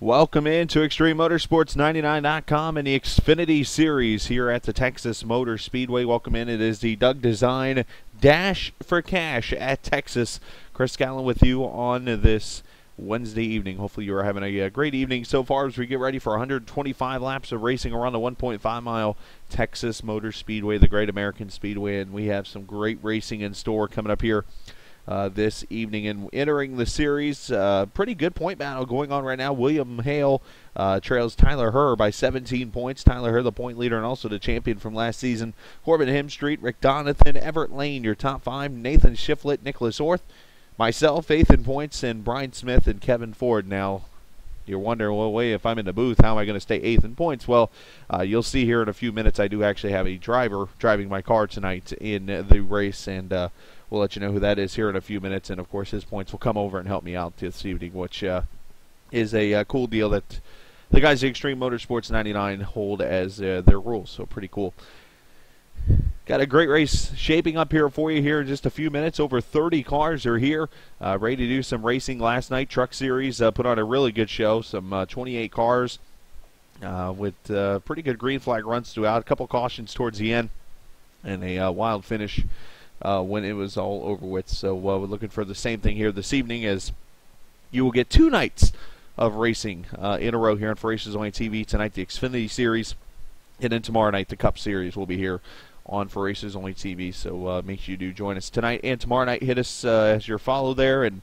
Welcome into Xtreme Motorsports 99.com and the Xfinity Series here at the Texas Motor Speedway. Welcome in. It is the Doug Design Dash for Cash at Texas. Chris Gallen with you on this Wednesday evening. Hopefully you are having a great evening so far as we get ready for 125 laps of racing around the 1.5-mile Texas Motor Speedway, the Great American Speedway, and we have some great racing in store coming up here this evening. And entering the series, pretty good point battle going on right now. William Hale trails Tyler Herr by 17 points. Tyler Herr, the point leader and also the champion from last season. Corbin Hemstreet, Rick Donathan, Everett Lane, your top five. Nathan Shiflett, Nicholas Orth, myself, Faith in points, and Brian Smith and Kevin Ford. Now, you're wondering, well, wait, if I'm in the booth, how am I going to stay eighth in points? Well, you'll see here in a few minutes I do actually have a driver driving my car tonight in the race, and we'll let you know who that is here in a few minutes. And, of course, his points will come over and help me out this evening, which is a cool deal that the guys at Xtreme Motorsports 99 hold as their rules, so pretty cool. Got a great race shaping up here for you here in just a few minutes. Over 30 cars are here, ready to do some racing. Last night, Truck Series put on a really good show. Some 28 cars with pretty good green flag runs throughout. A couple cautions towards the end, and a wild finish when it was all over with. So we're looking for the same thing here this evening, as you will get 2 nights of racing in a row here on For Races Only TV. Tonight, the Xfinity Series, and then tomorrow night, the Cup Series will be here on For Races Only TV. So make sure you do join us tonight and tomorrow night. Hit us as your follow there, and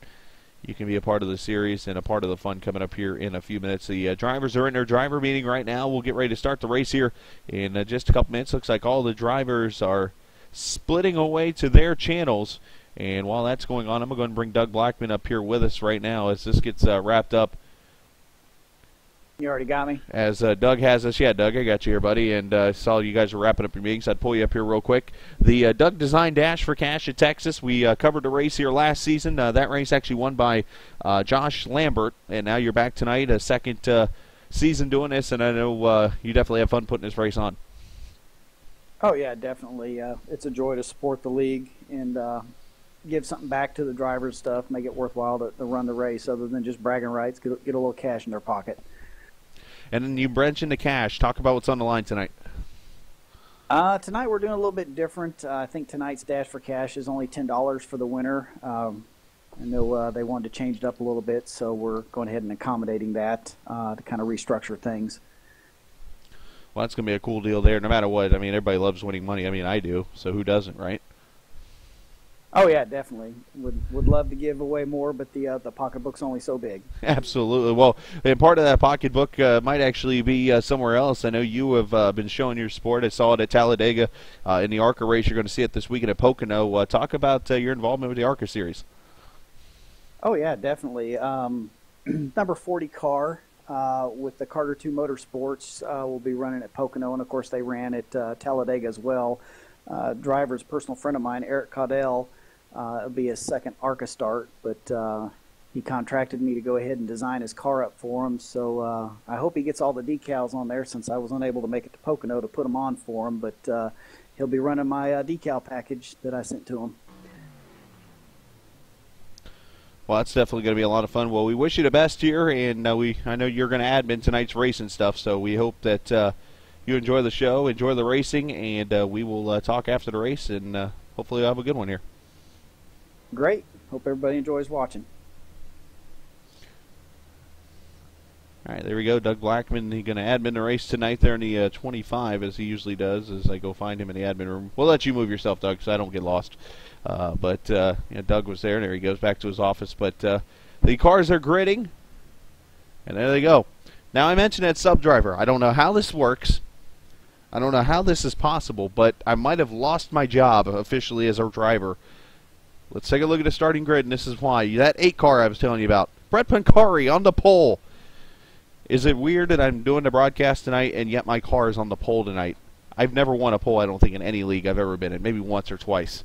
you can be a part of the series and a part of the fun coming up here in a few minutes. The drivers are in their driver meeting right now. We'll get ready to start the race here in just a couple minutes. Looks like all the drivers are splitting away to their channels, and while that's going on, I'm going to bring Doug Blackman up here with us right now as this gets wrapped up. You already got me? As Doug has us. Yeah, Doug, I got you here, buddy, and saw you guys are wrapping up your meetings. I'd pull you up here real quick. The Doug Design Dash for Cash at Texas. We covered the race here last season. That race actually won by Josh Lambert, and now you're back tonight, a second season doing this, and I know you definitely have fun putting this race on. Oh, yeah, definitely. It's a joy to support the league and give something back to the drivers' stuff, make it worthwhile to run the race other than just bragging rights, get a little cash in their pocket. And then you branch into cash. Talk about what's on the line tonight. Tonight we're doing a little bit different. I think tonight's Dash for Cash is only $10 for the winner. I know they wanted to change it up a little bit, so we're going ahead and accommodating that to kind of restructure things. Well, that's going to be a cool deal there, no matter what. I mean, everybody loves winning money. I mean, I do, so who doesn't, right? Oh, yeah, definitely. Would love to give away more, but the pocketbook's only so big. Absolutely. Well, and part of that pocketbook might actually be somewhere else. I know you have been showing your sport. I saw it at Talladega in the ARCA race. You're going to see it this weekend at Pocono. Talk about your involvement with the ARCA series. Oh, yeah, definitely. Number 40 car with the Carter 2 Motorsports will be running at Pocono, and, of course, they ran at Talladega as well. Driver's personal friend of mine, Eric Caudell. It'll be his second ARCA start, but he contracted me to go ahead and design his car up for him. So I hope he gets all the decals on there, since I was unable to make it to Pocono to put them on for him. But he'll be running my decal package that I sent to him. Well, that's definitely going to be a lot of fun. Well, we wish you the best here, and I know you're going to admin tonight's race and stuff, so we hope that you enjoy the show, enjoy the racing, and we will talk after the race, and hopefully you'll have a good one here. Great. Hope everybody enjoys watching. All right, there we go. Doug Blackman, he's going to admin the race tonight there in the 25, as he usually does, as I go find him in the admin room. We'll let you move yourself, Doug, so I don't get lost. But Doug was there. There he goes back to his office. But the cars are gridding, and there they go. Now, I mentioned that sub-driver. I don't know how this works. I don't know how this is possible, but I might have lost my job officially as a driver. Let's take a look at the starting grid, and this is why. That 8 car I was telling you about. Brett Pancari on the pole. Is it weird that I'm doing the broadcast tonight, and yet my car is on the pole tonight? I've never won a pole, I don't think, in any league I've ever been in. Maybe once or twice.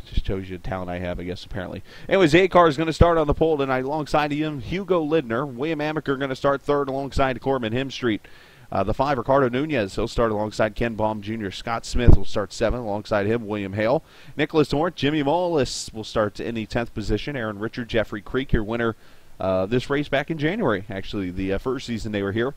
Just shows you the talent I have, I guess, apparently. Anyways, the 8 car is going to start on the pole tonight alongside him. Hugo Lidner. William Amaker going to start third alongside Corbin Hemstreet. The 5, Ricardo Nunez, he'll start alongside Ken Baum Jr. Scott Smith will start 7th alongside him, William Hale. Nicholas Orth, Jimmy Mullis will start in the 10th position. Aaron Richard, Jeffrey Creek, your winner this race back in January, actually, the first season they were here.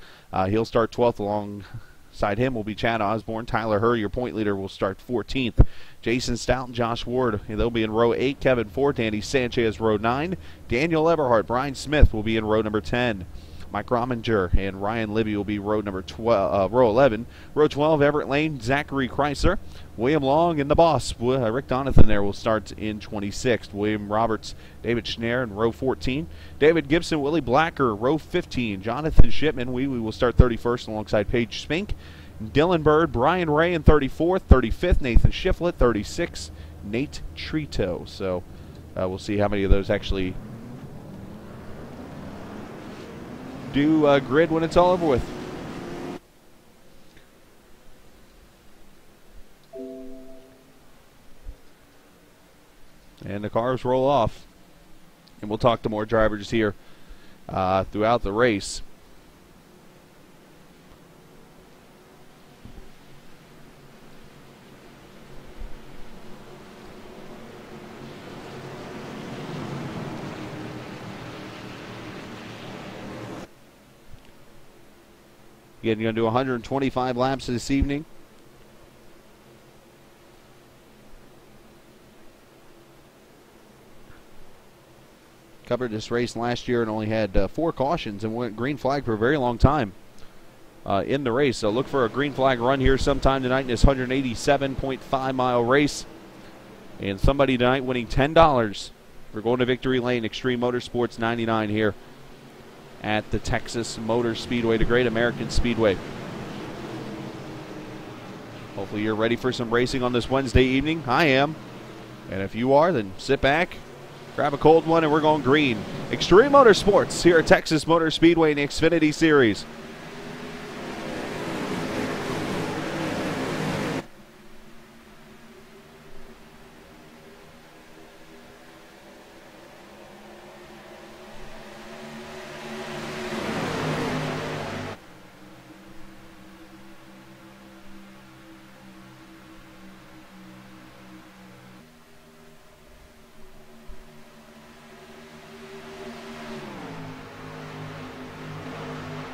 He'll start 12th. Alongside him will be Chad Osborne. Tyler Hurr, your point leader, will start 14th. Jason Stout and Josh Ward, they'll be in row 8. Kevin Ford, Andy Sanchez, row 9. Daniel Everhart, Brian Smith will be in row number 10. Mike Rominger and Ryan Libby will be row 11. Row 12, Everett Lane, Zachary Chrysler. William Long and the boss, Rick Donathan there, will start in 26th. William Roberts, David Schneer in row 14. David Gibson, Willie Blacker, row 15. Jonathan Shipman, we will start 31st alongside Paige Spink. Dylan Bird, Brian Ray in 34th. 35th, Nathan Shiflett. 36th, Nate Trito. So we'll see how many of those actually do grid when it's all over with. And the cars roll off. And we'll talk to more drivers here throughout the race. Again, you're going to do 125 laps this evening. Covered this race last year and only had 4 cautions and went green flag for a very long time in the race. So look for a green flag run here sometime tonight in this 187.5 mile race. And somebody tonight winning $10 for going to Victory Lane, Xtreme Motorsports 99 here at the Texas Motor Speedway, the Great American Speedway. Hopefully you're ready for some racing on this Wednesday evening. I am. And if you are, then sit back, grab a cold one, and we're going green. Xtreme Motorsports here at Texas Motor Speedway in the Xfinity Series.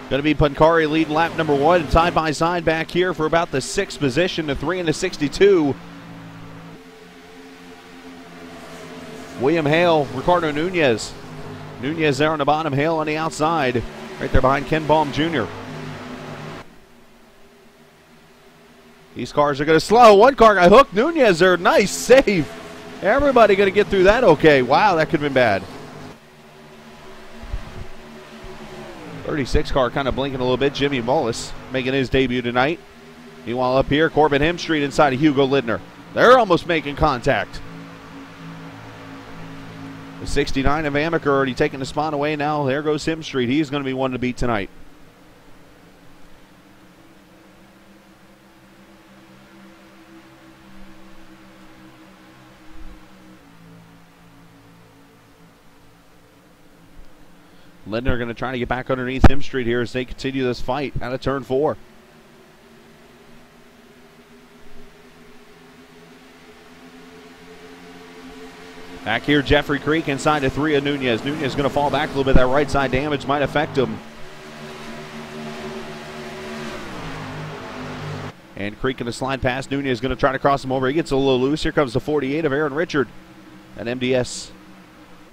Going to be Pancari leading lap number 1, side by side back here for about the 6th position, the 3 and the 62. William Hale, Ricardo Nunez. Nunez there on the bottom, Hale on the outside, right there behind Ken Baum Jr. These cars are going to slow. One car got hooked. Nunez there, nice save. Everybody going to get through that okay. Wow, that could have been bad. 36 car kind of blinking a little bit. Jimmy Mullis making his debut tonight. Meanwhile, up here, Corbin Hemstreet inside of Hugo Lindner. They're almost making contact. The 69 of Amica already taking the spot away now. There goes Hemstreet. He's going to be one to beat tonight. Lindner going to try to get back underneath Hemstreet here as they continue this fight out of turn 4. Back here, Jeffrey Creek inside of 3 of Nunez. Nunez going to fall back a little bit. That right side damage might affect him. And Creek going to slide past. Nunez going to try to cross him over. He gets a little loose. Here comes the 48 of Aaron Richard. That MDS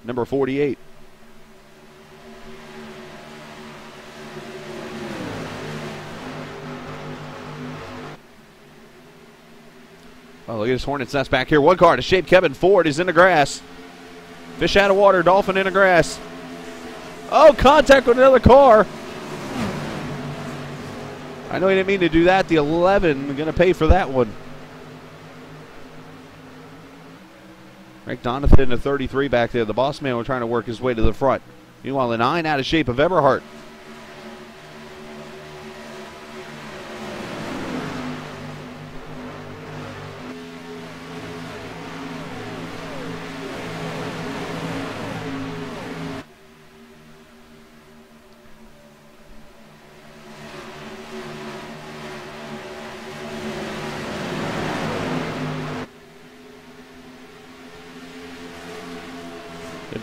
number 48. Oh, look at this Hornet's nest back here. One car to shape. Kevin Ford is in the grass. Fish out of water. Dolphin in the grass. Oh, contact with another car. I know he didn't mean to do that. The 11 going to pay for that one. Rick Donathan in the 33 back there. The boss man was trying to work his way to the front. Meanwhile, the 9 out of shape of Everhart.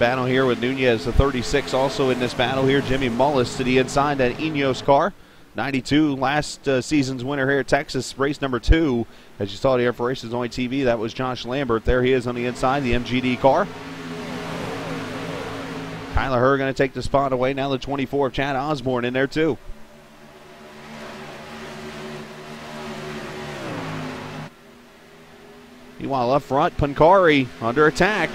battle here with Nunez, the 36, also in this battle here. Jimmy Mullis to the inside, that Ineos car. 92, last season's winner here at Texas, race number 2. As you saw here for Races Only TV, that was Josh Lambert. There he is on the inside, the MGD car. Kyler Herr going to take the spot away. Now the 24 of Chad Osborne in there too. Meanwhile, up front, Pancari under attack.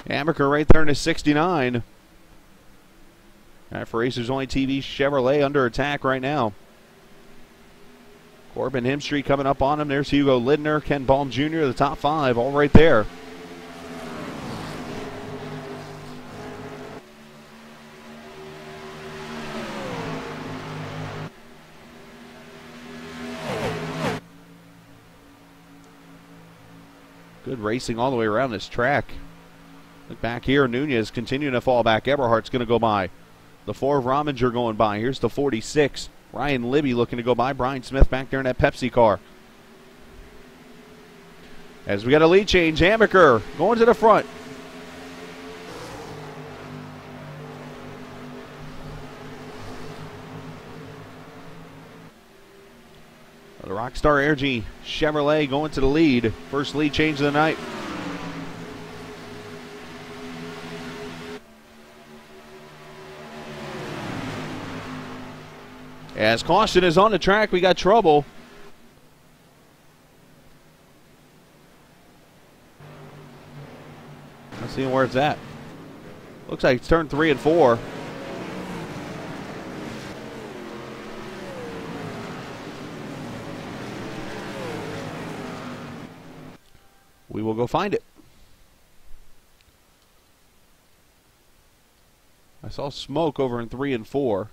Amaker right there in his 69. For Racers Only TV, Chevrolet under attack right now. Corbin Hemstreet coming up on him. There's Hugo Lindner, Ken Baum Jr., the top 5, all right there. Good racing all the way around this track. Look back here, Nunez continuing to fall back. Eberhardt's going to go by. The 4 of Rominger going by. Here's the 46. Ryan Libby looking to go by. Brian Smith back there in that Pepsi car. As we got a lead change, Amaker going to the front. The Rockstar Energy Chevrolet going to the lead. First lead change of the night. As caution is on the track, we got trouble. Let's see where it's at. Looks like it's turn 3 and 4. We will go find it. I saw smoke over in 3 and 4.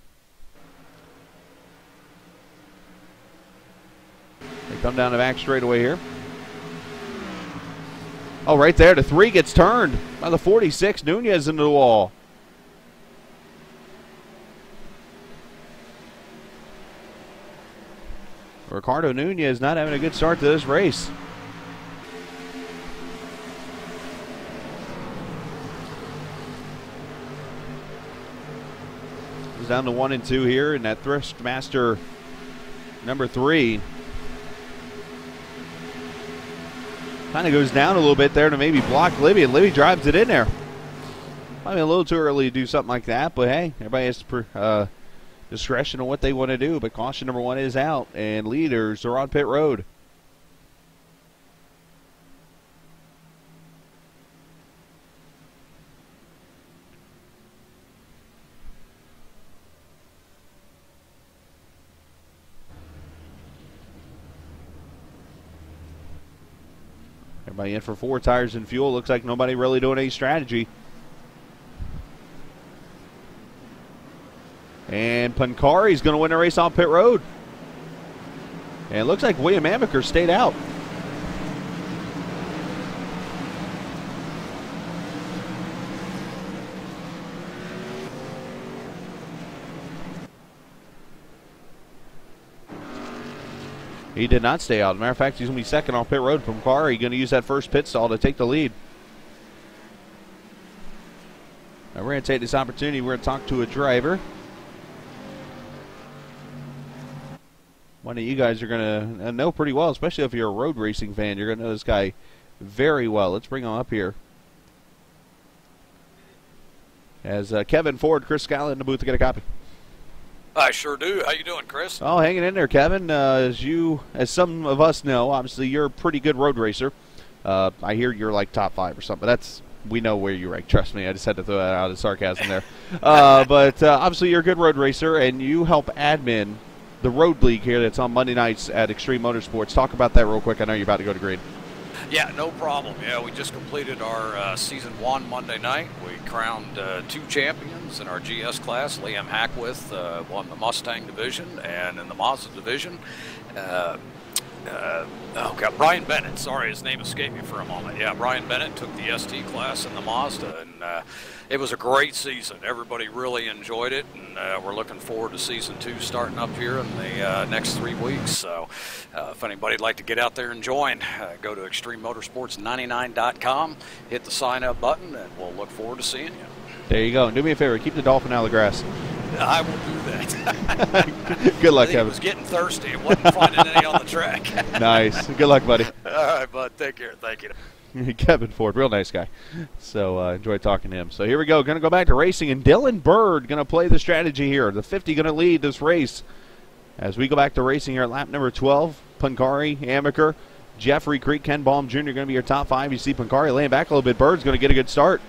They come down the back straightaway here. Oh, right there, the 3 gets turned by the 46. Nunez into the wall. Ricardo Nunez not having a good start to this race. Down to 1 and 2 here in that Thrustmaster number 3. Kind of goes down a little bit there to maybe block Libby, and Libby drives it in there. Probably a little too early to do something like that, but hey, everybody has discretion on what they want to do. But caution number 1 is out, and leaders are on pit road. Everybody in for 4 tires and fuel. Looks like nobody really doing any strategy. And Pancari's going to win the race on pit road. And it looks like William Amaker stayed out. He did not stay out. As a matter of fact, he's going to be second on pit road from Pancari. Going to use that first pit stall to take the lead. Now we're going to take this opportunity. We're going to talk to a driver. One of you guys are going to know pretty well, especially if you're a road racing fan. You're going to know this guy very well. Let's bring him up here. As Kevin Ford, Chris Scala in the booth to get a copy. I sure do. How you doing, Chris? Oh, hanging in there, Kevin. As some of us know, obviously you're a pretty good road racer. I hear you're like top 5 or something. But we know where you rank. Trust me, I just had to throw that out as sarcasm there. But obviously you're a good road racer, and you help admin the road league here that's on Monday nights at Xtreme Motorsports. Talk about that real quick. I know you're about to go to green. Yeah, no problem. Yeah, we just completed our season 1 Monday night. We crowned 2 champions in our GS class. Liam Hackwith won the Mustang division, and in the Mazda division, Oh God, Brian Bennett. Sorry, his name escaped me for a moment. Yeah, Brian Bennett took the ST class in the Mazda, and it was a great season. Everybody really enjoyed it, and we're looking forward to season 2 starting up here in the next 3 weeks. So, if anybody'd like to get out there and join, go to XtremeMotorsports99.com, hit the sign up button, and we'll look forward to seeing you. There you go. And do me a favor, keep the Dolphin out of the grass. I will do that. Good luck, I think Kevin. He was getting thirsty. It wasn't finding any on the track. Nice. Good luck, buddy. All right, bud. Take care. Thank you. Kevin Ford, real nice guy. So enjoyed talking to him. So here we go. Going to go back to racing, and Dylan Bird going to play the strategy here. The 50 going to lead this race. As we go back to racing here at lap number 12, Pancari, Amaker, Jeffrey Creek, Ken Baum Jr. going to be your top 5. You see Pancari laying back a little bit. Bird's going to get a good start.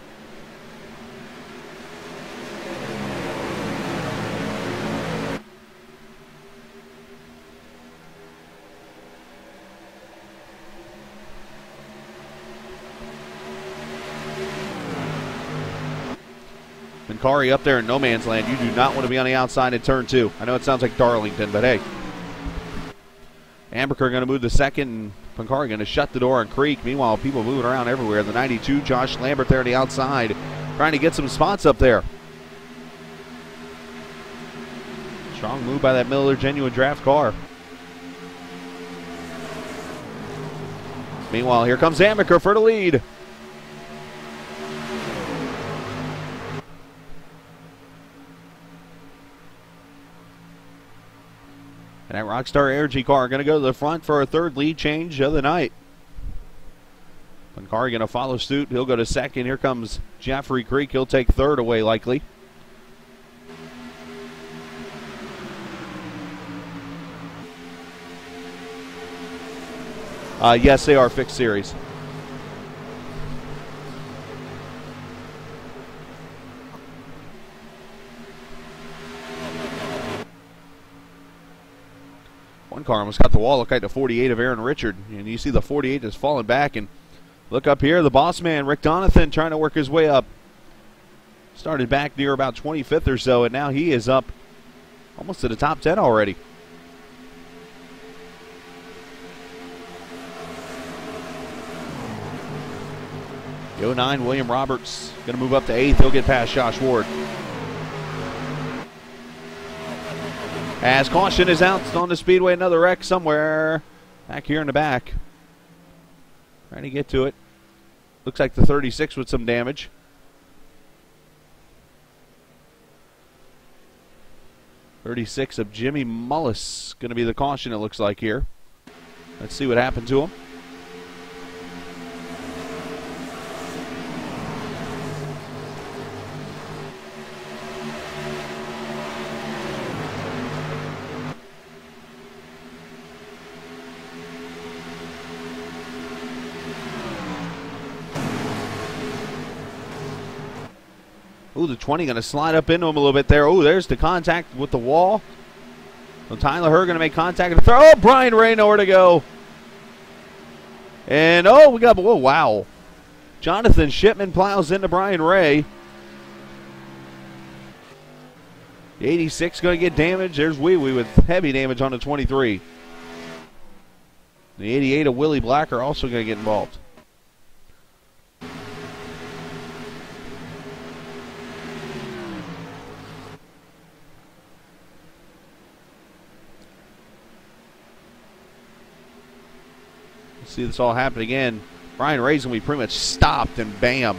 Pancari up there in no man's land. You do not want to be on the outside in turn 2. I know it sounds like Darlington, but hey. Amaker going to move the second, and Pancari going to shut the door on Creek. Meanwhile, people moving around everywhere. The 92, Josh Lambert there on the outside, trying to get some spots up there. Strong move by that Miller Genuine Draft car. Meanwhile, here comes Amaker for the lead. And that Rockstar Energy car going to go to the front for a third lead change of the night. Pancari going to follow suit. He'll go to second. Here comes Jeffrey Creek. He'll take third away likely. Yes, they are fixed series. One car almost got the wall. Look like the 48 of Aaron Richard. And you see the 48 is falling back. And look up here, the boss man, Rick Donathan, trying to work his way up. Started back near about 25th or so, and now he is up almost to the top 10 already. The 09, William Roberts, going to move up to 8th. He'll get past Josh Ward. As caution is out on the speedway, another wreck somewhere back here in the back. Trying to get to it. Looks like the 36 with some damage. .36 of Jimmy Mullis going to be the caution, it looks like here. Let's see what happened to him. Ooh, the 20 going to slide up into him a little bit there. Ooh, there's the contact with the wall. So Tyler Herr going to make contact and throw. Oh, Brian Ray nowhere to go. And, oh, we got, oh, wow. Jonathan Shipman plows into Brian Ray. The 86 going to get damaged. There's Wee Wee with heavy damage on the 23. The 88 of Willie Blacker also going to get involved. See this all happen again. Brian Ray's going to be pretty much stopped, and bam.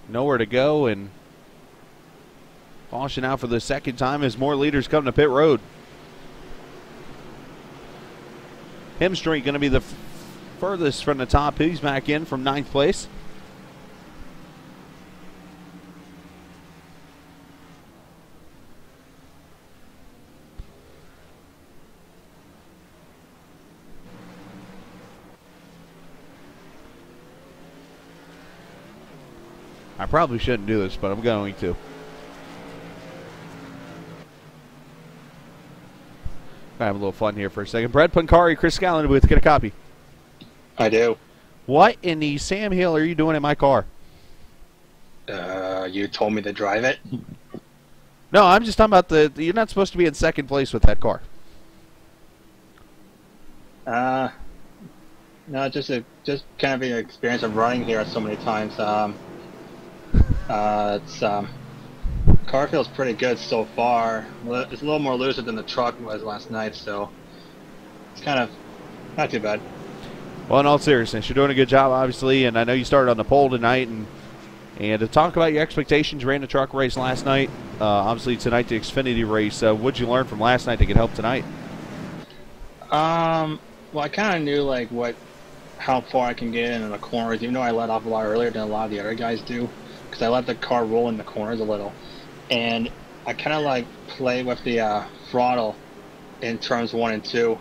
Nowhere to go, and caution out for the second time as more leaders come to pit road. Hemstreet going to be the furthest from the top. He's back in from 9th place. I probably shouldn't do this, but I'm going to. I have a little fun here for a second. Brett Pancari, Chris Scallon booth. Get a copy. I do. What in the Sam Hill are you doing in my car? You told me to drive it. No, I'm just talking about you're not supposed to be in second place with that car. No, just kind of an experience of running here so many times. Car feels pretty good so far. It's a little more looser than the truck was last night, so it's kind of not too bad. Well, in all seriousness, you're doing a good job, obviously, and I know you started on the pole tonight. And to talk about your expectations, you ran the truck race last night. Obviously, tonight the Xfinity race. What'd you learn from last night that could help tonight? Well, I kind of knew how far I can get in the corners, even though I let off a lot earlier than a lot of the other guys do, because I let the car roll in the corners a little, and I kind of play with the throttle in turns 1 and 2,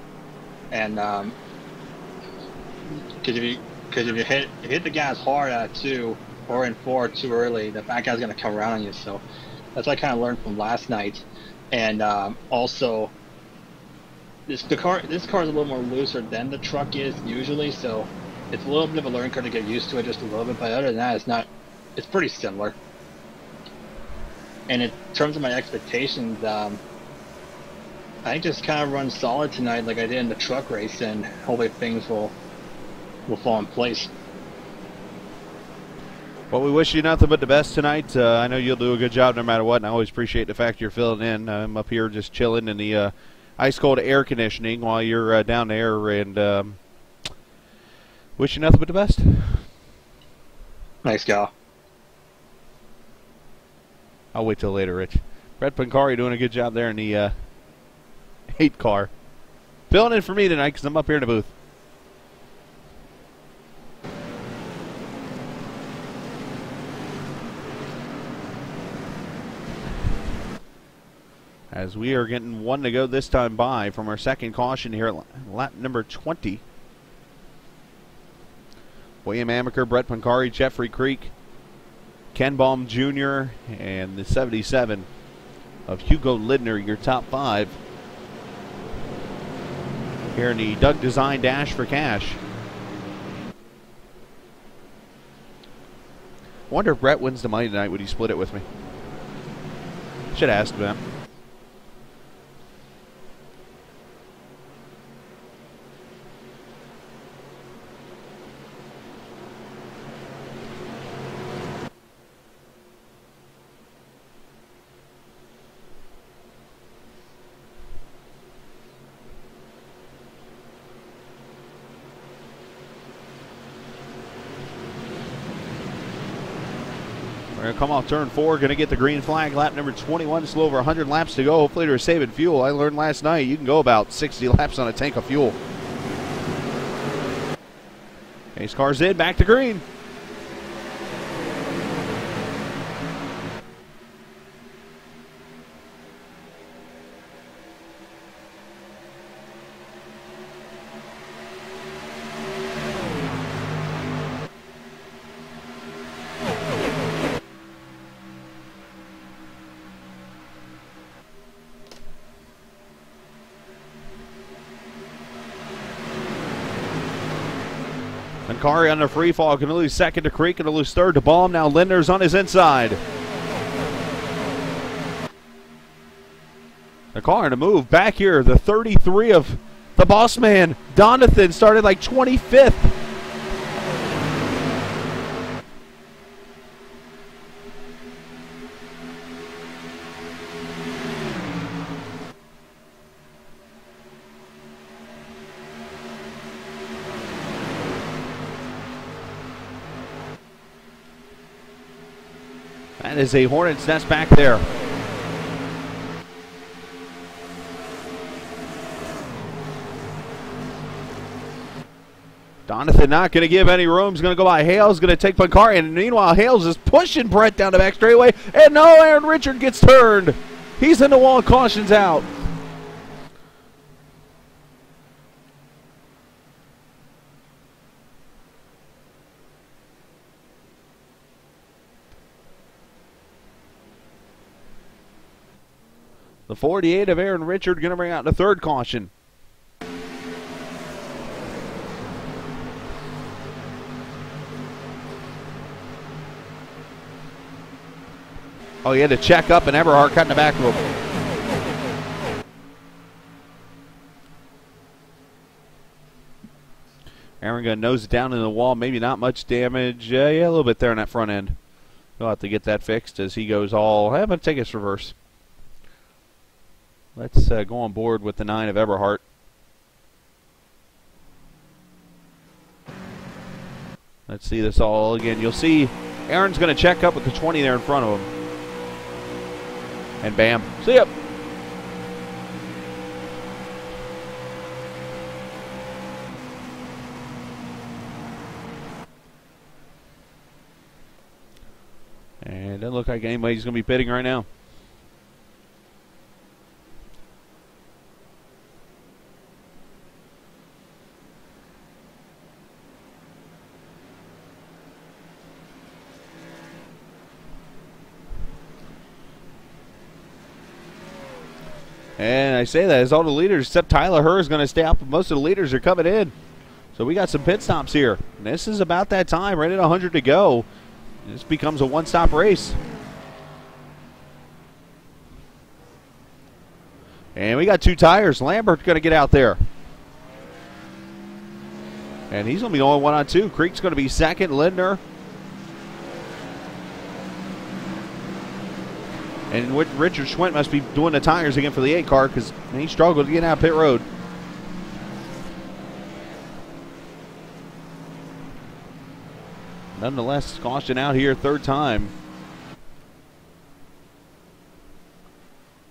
and because if you hit the gas hard at 2 or in 4 too early, the back guy's gonna come around on you. So that's what I kind of learned from last night, and also. This car is a little more looser than the truck is usually, so it's a little bit of a learning curve to get used to it just a little bit. But other than that, it's pretty similar. And in terms of my expectations, I just kind of run solid tonight, like I did in the truck race, and hopefully things will fall in place. Well, we wish you nothing but the best tonight. I know you'll do a good job no matter what, and I always appreciate the fact you're filling in. I'm up here just chilling in the ice-cold air conditioning while you're down there, and wish you nothing but the best. Thanks, Cal. I'll wait till later, Rich. Brett Pancari doing a good job there in the 8 car. Filling in for me tonight because I'm up here in the booth. As we are getting 1 to go this time by from our second caution here at lap number 20. William Amaker, Brett Pancari, Jeffrey Creek, Ken Baum Jr., and the 77 of Hugo Lidner, your top 5. Here in the Doug Design Dash for Cash. I wonder if Brett wins the money tonight, would he split it with me? Should ask him that. We're going to come off turn 4, going to get the green flag, lap number 21, still over 100 laps to go. Hopefully they're saving fuel. I learned last night you can go about 60 laps on a tank of fuel. Ace car's in, back to green. Pancari on the free fall, going to lose second to Creek, going to lose third to Baum. Now Lindner's on his inside. The car in a move back here. The 33 of the boss man, Donathan, started like 25th. That is a hornet's nest back there. Donathan not going to give any room. He's going to go by Hales, going to take Pancari, and meanwhile Hales is pushing Brett down the back straightaway, and no, Aaron Richard gets turned. He's in the wall, caution's out. The 48 of Aaron Richard going to bring out the third caution. Oh, he had to check up, and Eberhard cut in the back of him. Aaron going to nose it down in the wall. Maybe not much damage. Yeah, a little bit there on that front end. He'll have to get that fixed as he goes all. I'm going to take us reverse. Let's go on board with the 9 of Eberhard. Let's see this all again. You'll see Aaron's going to check up with the 20 there in front of him. And bam. See ya. And it doesn't look like anybody's going to be pitting right now. And I say that as all the leaders, except Tyler Herr, is going to stay out, but most of the leaders are coming in. So we got some pit stops here. And this is about that time, right at 100 to go. This becomes a one-stop race. And we got 2 tires. Lambert's going to get out there. And he's going to be the only one on 2. Creek's going to be second. Lindner. And Richard Schwint must be doing the tires again for the 8 car because he struggled to get out pit road. Nonetheless, caution out here, 3rd time.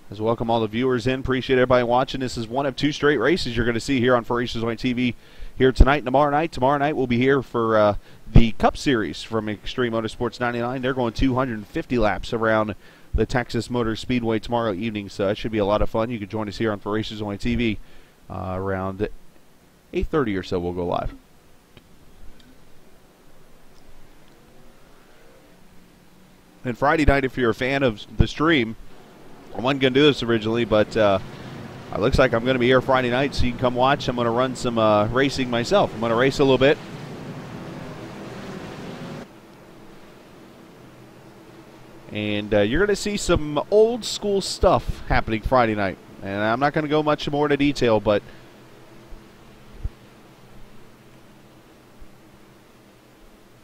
Let's welcome all the viewers in. Appreciate everybody watching. This is one of 2 straight races you're going to see here on Ferocious White TV here tonight and tomorrow night. Tomorrow night we'll be here for the Cup Series from Xtreme Motorsports 99. They're going 250 laps around the Texas Motor Speedway tomorrow evening, so that should be a lot of fun. You can join us here on Ferocious White TV around 8:30 or so. We'll go live. And Friday night, if you're a fan of the stream, I wasn't going to do this originally, but it looks like I'm going to be here Friday night, so you can come watch. I'm going to run some racing myself. I'm going to race a little bit. And you're going to see some old school stuff happening Friday night. And I'm not going to go much more into detail, but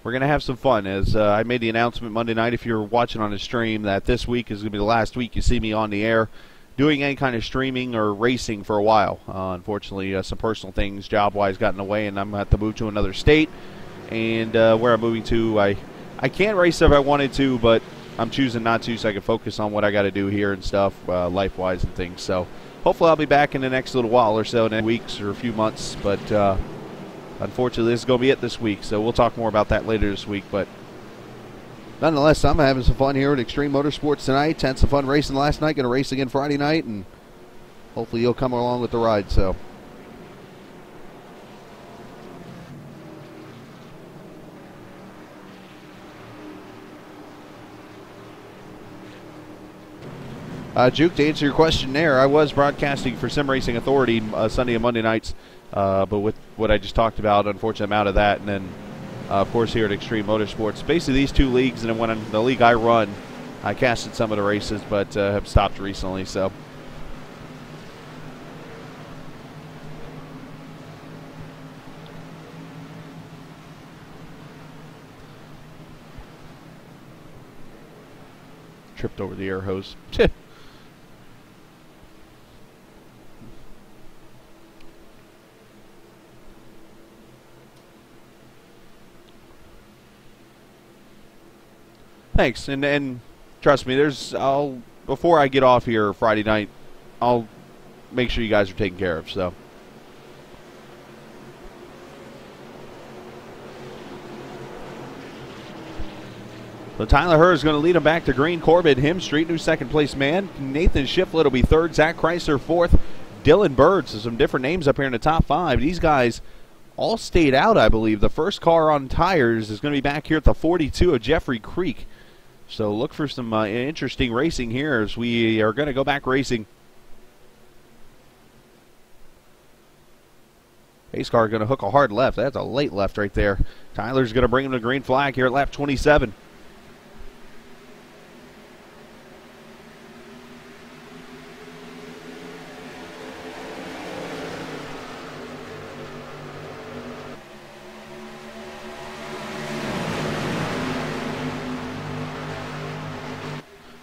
we're going to have some fun. As I made the announcement Monday night, if you're watching on the stream, that this week is going to be the last week you see me on the air doing any kind of streaming or racing for a while. Unfortunately, some personal things job-wise got in the way, and I'm going to have to move to another state. And where I'm moving to, I can race if I wanted to, but I'm choosing not to so I can focus on what I got to do here and stuff, life-wise and things. So hopefully I'll be back in the next little while or so, next weeks or a few months. But unfortunately, this is going to be it this week. So we'll talk more about that later this week. But nonetheless, I'm having some fun here at Xtreme Motorsports tonight. Had some fun racing last night. Going to race again Friday night. And hopefully you'll come along with the ride. So Juke, to answer your question there, I was broadcasting for Sim Racing Authority Sunday and Monday nights, but with what I just talked about, unfortunately I'm out of that. And then, of course, here at Xtreme Motorsports, basically these 2 leagues, and then when the league I run, I casted some of the races, but have stopped recently. So tripped over the air hose. Thanks, and trust me, before I get off here Friday night, I'll make sure you guys are taken care of. So Tyler Herr is going to lead him back to green. Corbin Hemstreet, new second place man. Nathan Shiflett will be 3rd. Zach Chrysler 4th. Dylan Bird. So some different names up here in the top 5. These guys all stayed out, I believe. The first car on tires is going to be back here at the 42 of Jeffrey Creek. So look for some interesting racing here as we are going to go back racing. Pace car going to hook a hard left. That's a late left right there. Tyler's going to bring him to green flag here at lap 27.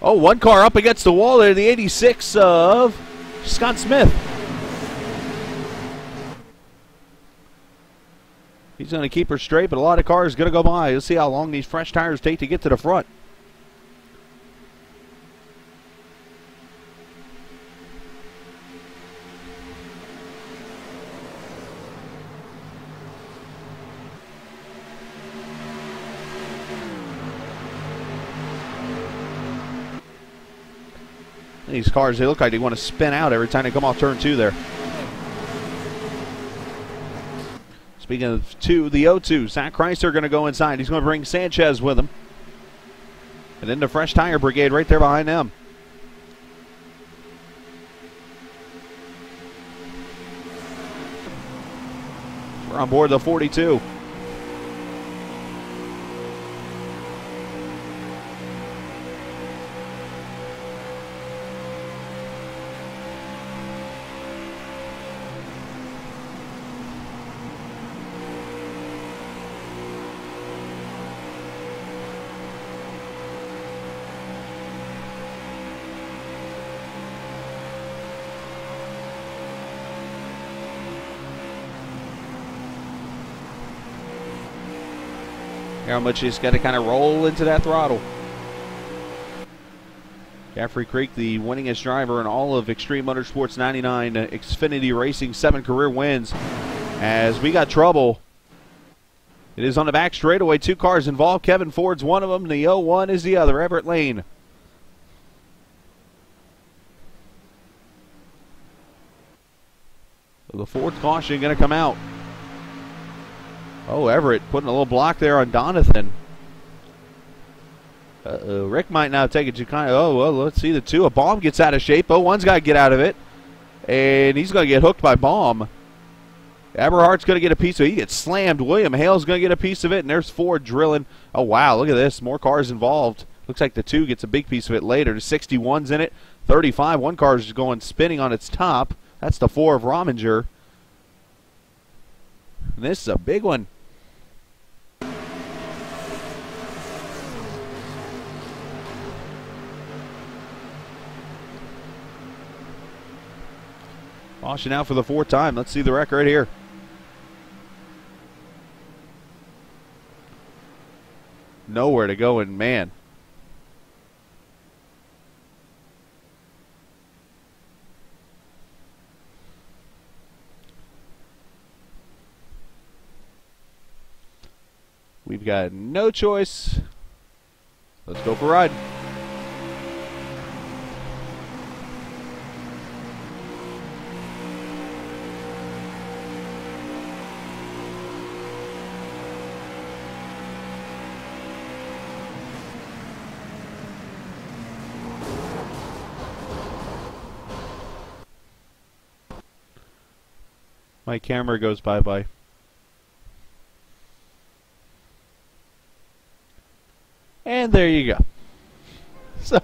Oh, one car up against the wall there, the 86 of Scott Smith. He's going to keep her straight, but a lot of cars going to go by. Let's see how long these fresh tires take to get to the front. These cars, they look like they want to spin out every time they come off turn 2 there. Speaking of 2, the 0-2, Zach Chrysler going to go inside. He's going to bring Sanchez with him. And then the fresh tire brigade right there behind them. We're on board the 42. How much he's got to kind of roll into that throttle. Caffrey Creek, the winningest driver in all of Xtreme Motorsports 99 Xfinity Racing, 7 career wins. As we got trouble, it is on the back straightaway. 2 cars involved. Kevin Ford's one of them. The 0-1 is the other. Everett Lane. So the 4th caution going to come out. Oh, Everett putting a little block there on Donathan. Rick might now take it to kind of, oh, well, let's see the 2. A Baum gets out of shape. 0-1's got to get out of it. And he's going to get hooked by Baum. Eberhardt's going to get a piece of it. He gets slammed. William Hale's going to get a piece of it. And there's Ford drilling. Oh, wow, look at this. More cars involved. Looks like the 2 gets a big piece of it later. The 61's in it. 35. One car is going spinning on its top. That's the 4 of Rominger. And this is a big one. Caution out for the 4th time. Let's see the wreck right here. Nowhere to go, and man. We've got no choice. Let's go for a ride. My camera goes bye-bye. And there you go. So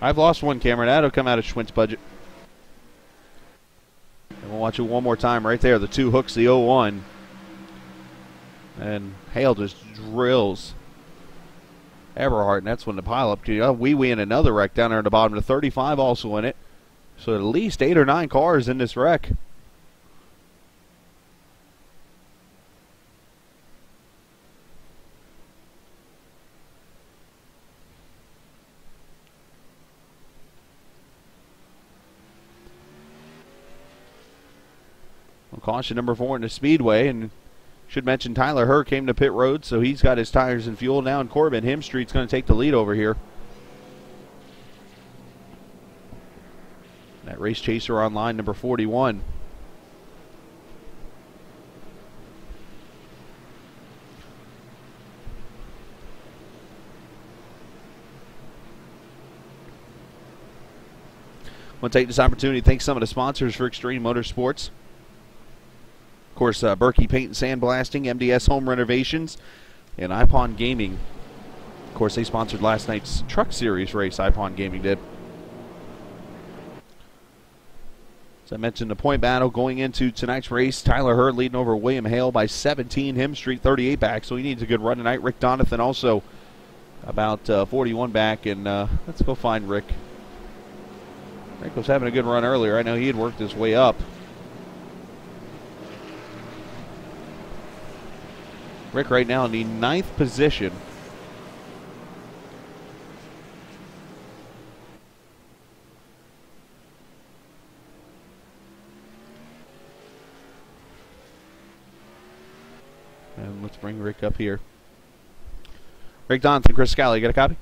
I've lost one camera. That'll come out of Schwint's budget. And we'll watch it one more time right there. The 2 hooks the 0-1. And Hale just drills Eberhardt, and that's when the pileup. Wee in another wreck down there at the bottom. The 35 also in it. So at least 8 or 9 cars in this wreck. Well, caution number 4 in the speedway, and should mention Tyler Herr came to pit road, so he's got his tires and fuel now. And Corbin Hemstreet's going to take the lead over here. That race chaser on line number 41. I want to take this opportunity to thank some of the sponsors for Xtreme Motorsports. Of course, Berkey Paint and Sandblasting, MDS Home Renovations, and Ipon Gaming. Of course, they sponsored last night's Truck Series race, Ipon Gaming did. As I mentioned, the point battle going into tonight's race. Tyler Hurd leading over William Hale by 17. Him Street 38 back, so he needs a good run tonight. Rick Donathan also about 41 back, and let's go find Rick. Rick was having a good run earlier. I know he had worked his way up. Rick right now in the 9th position. And let's bring Rick up here. Rick Donathan, Chris Scally, you got a copy?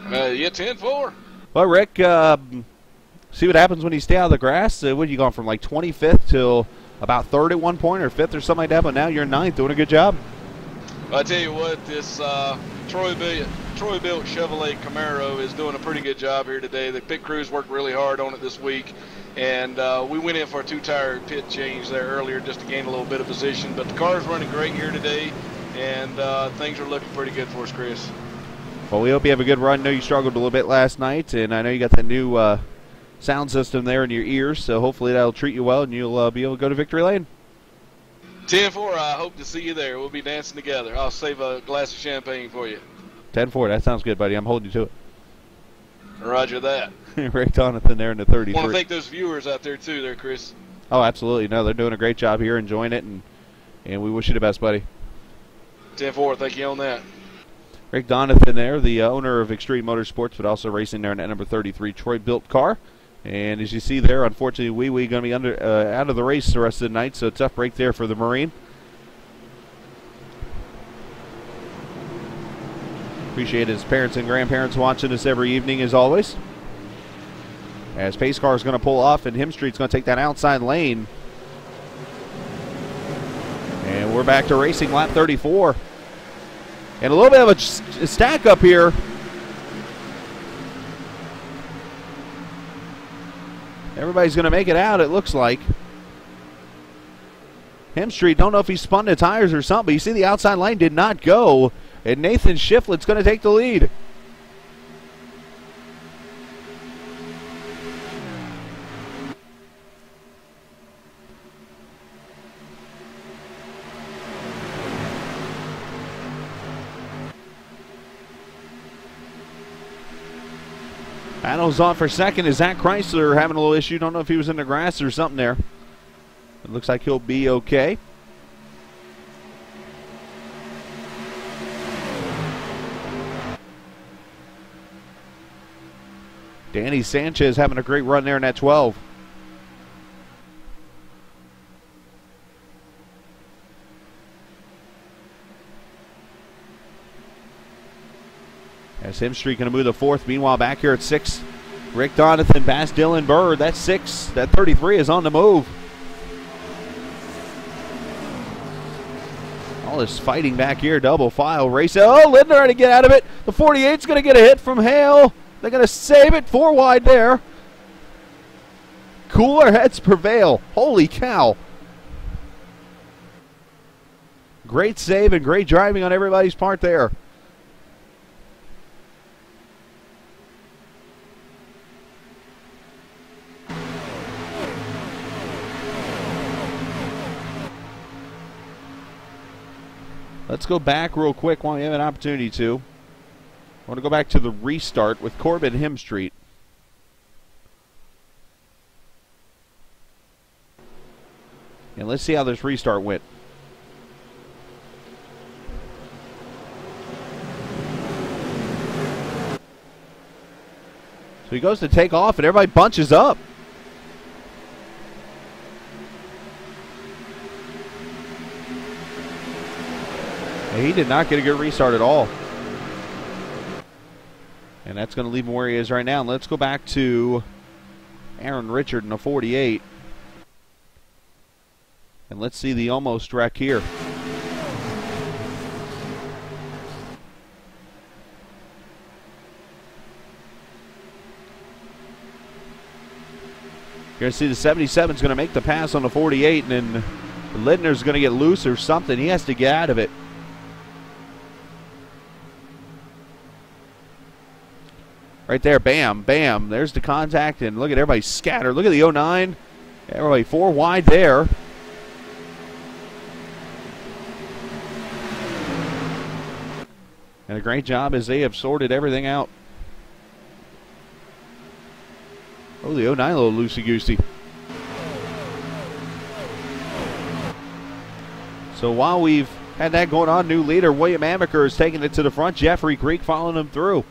Yeah, 10-4. Well, Rick, see what happens when you stay out of the grass. What are you going from like 25th till about 3rd at one point or 5th or something like that, but now you're 9th, doing a good job. I tell you what, this Troy-built Chevrolet Camaro is doing a pretty good job here today. The pit crews worked really hard on it this week, and we went in for a 2-tire pit change there earlier just to gain a little bit of position. But the car's running great here today, and things are looking pretty good for us, Chris. Well, we hope you have a good run. I know you struggled a little bit last night, and I know you got the new sound system there in your ears, so hopefully that'll treat you well, and you'll be able to go to victory lane. 10-4, I hope to see you there. We'll be dancing together. I'll save a glass of champagne for you. 10-4, that sounds good, buddy. I'm holding you to it. Roger that. Rick Donathan there in the 33. I want to thank those viewers out there, too, there, Chris. Oh, absolutely. No, they're doing a great job here, enjoying it, and we wish you the best, buddy. 10-4, thank you on that. Rick Donathan there, the owner of Xtreme Motorsports, but also racing there in that number 33 Troy-built car. And as you see there, unfortunately, Wee going to be out of the race the rest of the night, so a tough break there for the Marine. Appreciate his parents and grandparents watching us every evening, as always. As Pace Car is going to pull off, and Him Street's going to take that outside lane. And we're back to racing lap 34. And a little bit of a stack up here. Everybody's going to make it out, it looks like. Him Street, don't know if he spun the tires or something, but you see the outside lane did not go. And Nathan Shiflett's going to take the lead. Battle's on for second. Is Zach Chrysler having a little issue? Don't know if he was in the grass or something there. It looks like he'll be okay. Danny Sanchez having a great run there in that 12. As Him Street going to move to 4th. Meanwhile, back here at 6, Rick Donathan, Bass Dylan Bird. That 6, that 33 is on the move. All this fighting back here, double file race. Oh, Lindner trying to get out of it. The 48's going to get a hit from Hale. They're going to save it 4 wide there. Cooler heads prevail. Holy cow. Great save and great driving on everybody's part there. Let's go back real quick while we have an opportunity to. I want to go back to the restart with Corbin Him Street. And let's see how this restart went. So he goes to take off and everybody bunches up. He did not get a good restart at all. And that's going to leave him where he is right now. And let's go back to Aaron Richard in a 48. And let's see the almost wreck here. You're going to see the 77 is going to make the pass on the 48, and then Lindner's going to get loose or something. He has to get out of it. Right there, bam, bam. There's the contact, and look at everybody scattered. Look at the 09. Anyway, 4 wide there. And a great job as they have sorted everything out. Oh, the 09 a little loosey-goosey. So while we've had that going on, new leader William Amaker is taking it to the front. Jeffrey Creek following him through.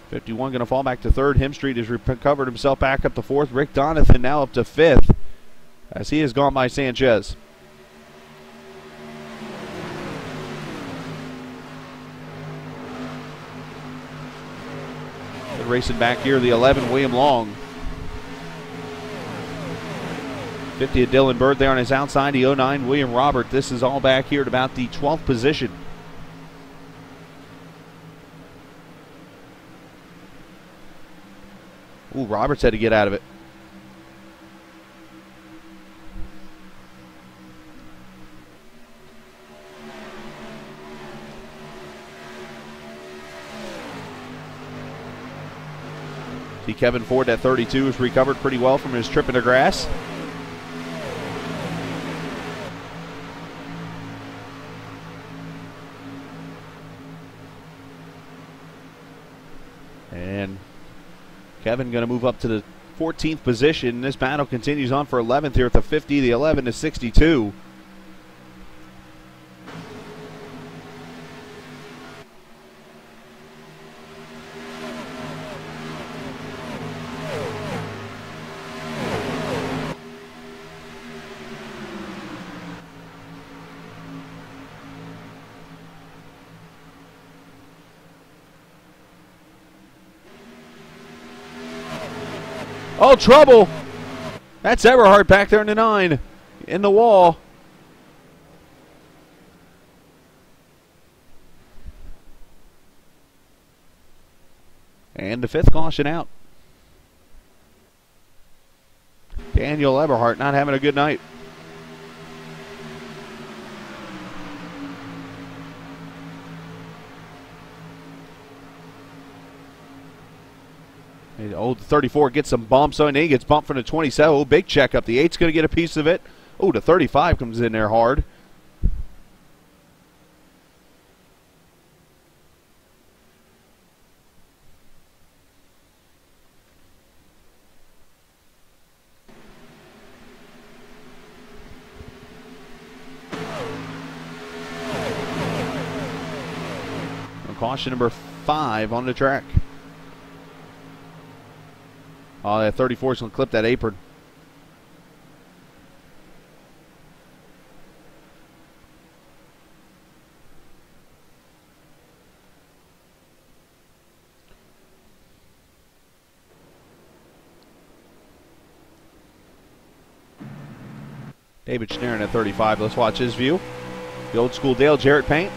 51 going to fall back to third. Hemstreet has recovered himself back up to fourth. Rick Donathan now up to fifth as he has gone by Sanchez. Good racing back here, the 11, William Long. 50 of Dylan Bird there on his outside. The 09, William Robert. This is all back here at about the 12th position. Ooh, Roberts had to get out of it. See Kevin Ford at 32 has recovered pretty well from his trip in the grass. And Kevin going to move up to the 14th position. This battle continues on for 11th here at the 50, the 11 to 62. Oh, trouble. That's Everhart back there in the 9. In the wall. And the 5th caution out. Daniel Everhart not having a good night. Old 34 gets some bumps on, and he gets bumped from the 27. Oh, big checkup. The 8's going to get a piece of it. Oh, the 35 comes in there hard. Caution number 5 on the track. Oh, that 34 is going to clip that apron. David Schnerin at 35. Let's watch his view. The old school Dale Jarrett paint.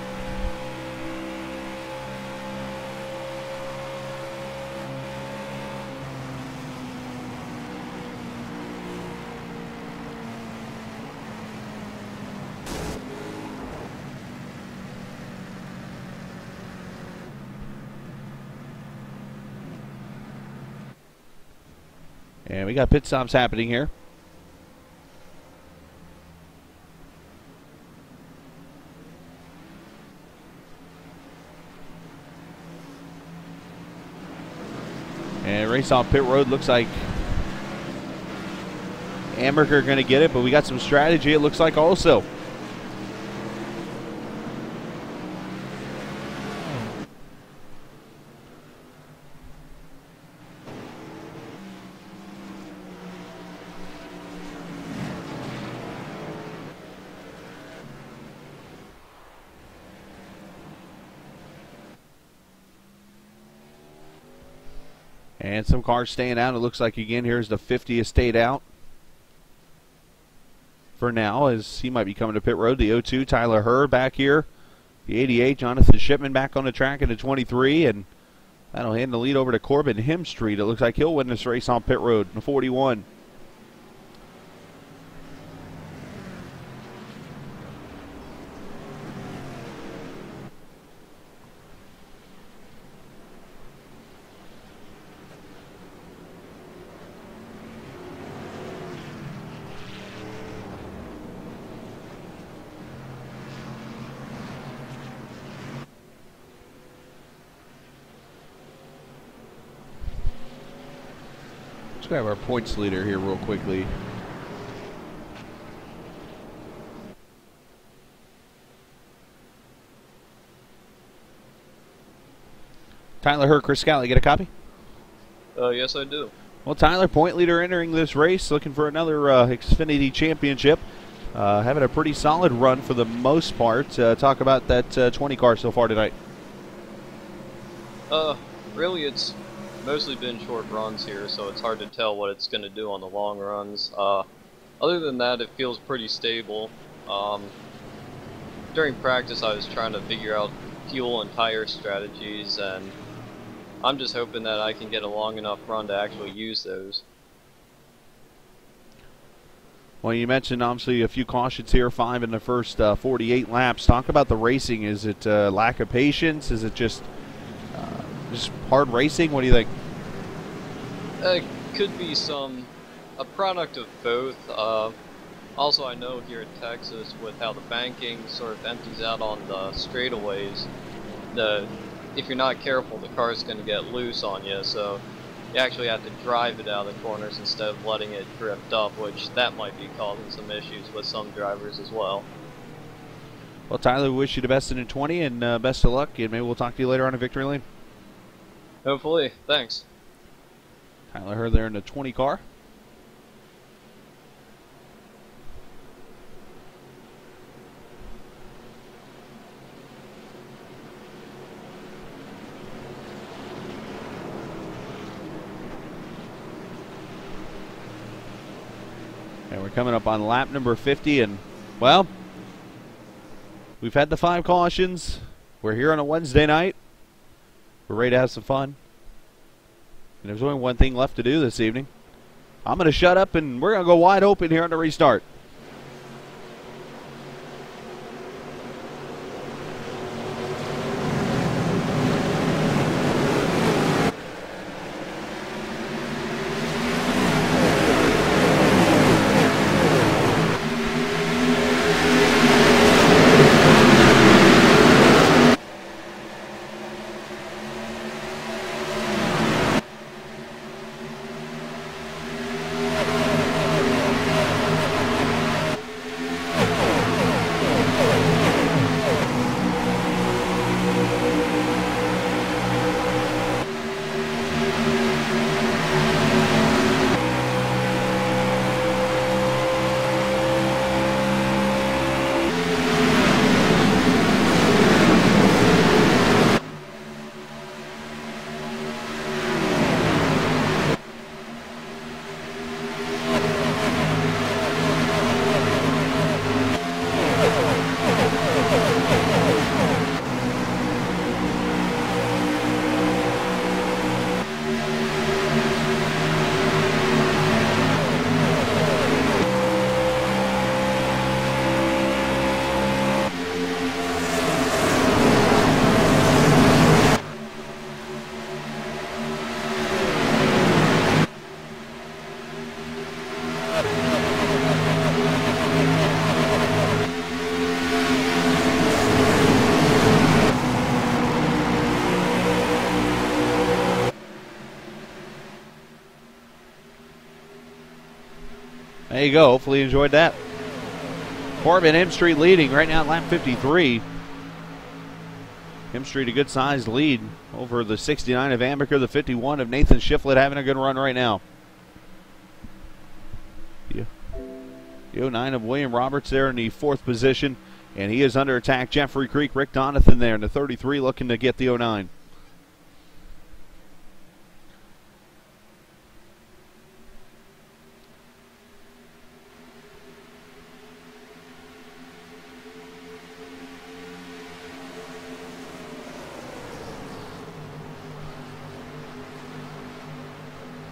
And we got pit stops happening here. And race off pit road looks like Amaker going to get it, but we got some strategy it looks like also. And some cars staying out. It looks like, again, here's the 50th stayed out for now, as he might be coming to pit road. The 02, Tyler Herr back here. The 88, Jonathan Shipman back on the track in the 23. And that'll hand the lead over to Corbin Hemstreet. It looks like he'll win this race on pit road in the 41. grab our points leader here real quickly. Tyler Hurd, Chris Scally, get a copy? Yes, I do. Well, Tyler, point leader entering this race, looking for another Xfinity championship. Having a pretty solid run for the most part. Talk about that 20 car so far tonight. Really, it's mostly been short runs here, so it's hard to tell what it's going to do on the long runs. Other than that, it feels pretty stable. During practice, I was trying to figure out fuel and tire strategies, and I'm just hoping that I can get a long enough run to actually use those. Well, you mentioned obviously a few cautions here, 5 in the first 48 laps. Talk about the racing. Is it lack of patience? Is it just hard racing? What do you think? It could be a product of both. Also, I know here in Texas, with how the banking sort of empties out on the straightaways, if you're not careful, the car's going to get loose on you, so you actually have to drive it out of the corners instead of letting it drift up, which that might be causing some issues with some drivers as well. Well, Tyler, we wish you the best in the 20 and best of luck, and maybe we'll talk to you later on in Victory Lane. Hopefully. Thanks. Tyler Hurd there in the 20 car. And we're coming up on lap number 50, and, well, we've had the 5 cautions. We're here on a Wednesday night. We're ready to have some fun. And there's only one thing left to do this evening. I'm going to shut up, and we're going to go wide open here on the restart. There you go. Hopefully you enjoyed that. Corbin M Street leading right now at lap 53. M Street a good sized lead over the 69 of Amberker, the 51 of Nathan Shiflett, having a good run right now. The 09 of William Roberts there in the 4th position, and he is under attack. Jeffrey Creek, Rick Donathan there in the 33 looking to get the 09.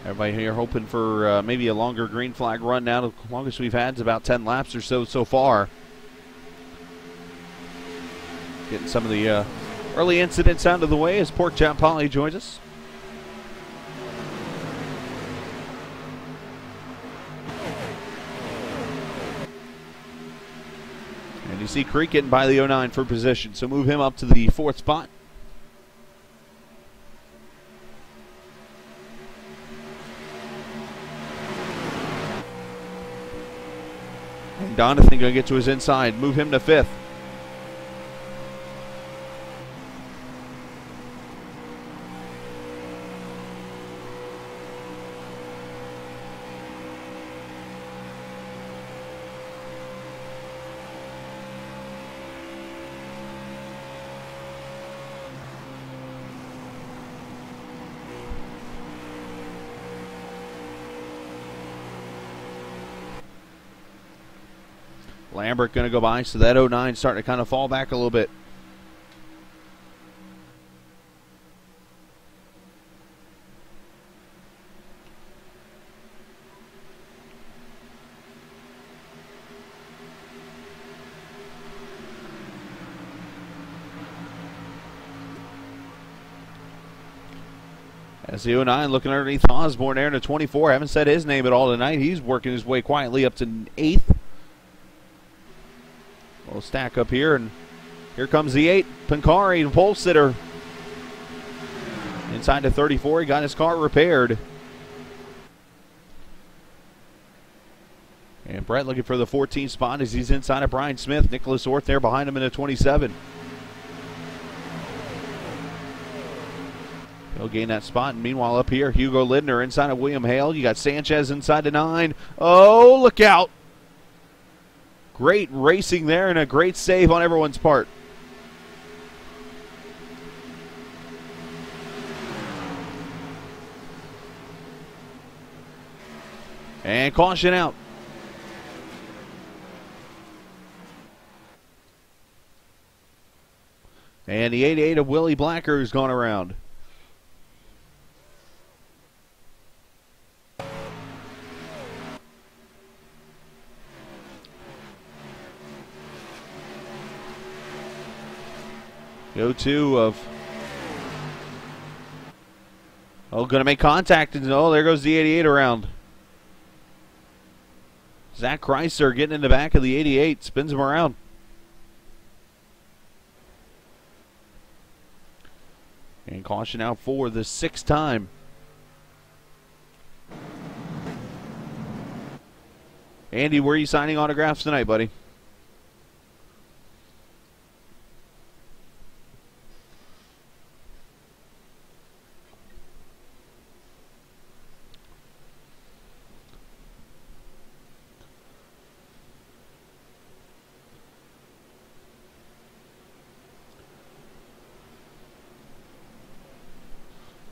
Everybody here hoping for maybe a longer green flag run now. The longest we've had is about 10 laps or so far. Getting some of the early incidents out of the way as Pork Chop Polly joins us. And you see Creek getting by the 09 for position, so move him up to the 4th spot. And Donathan going to get to his inside, move him to 5th. Lambert going to go by, so that 09 starting to kind of fall back a little bit. As the 09 looking underneath Osborne there in the 24. Haven't said his name at all tonight. He's working his way quietly up to 8th. We'll stack up here, and here comes the 8. Pancari, the pole sitter. Inside the 34, he got his car repaired. And Brett looking for the 14th spot as he's inside of Brian Smith. Nicholas Orth there behind him in the 27. He'll gain that spot. And meanwhile, up here, Hugo Lindner inside of William Hale. You got Sanchez inside the 9. Oh, look out. Great racing there and a great save on everyone's part. And caution out. And the 88 of Willie Blacker has gone around. Go to of. Oh, going to make contact. And oh, there goes the 88 around. Zach Chrysler getting in the back of the 88. Spins him around. And caution out for the 6th time. Andy, where are you signing autographs tonight, buddy?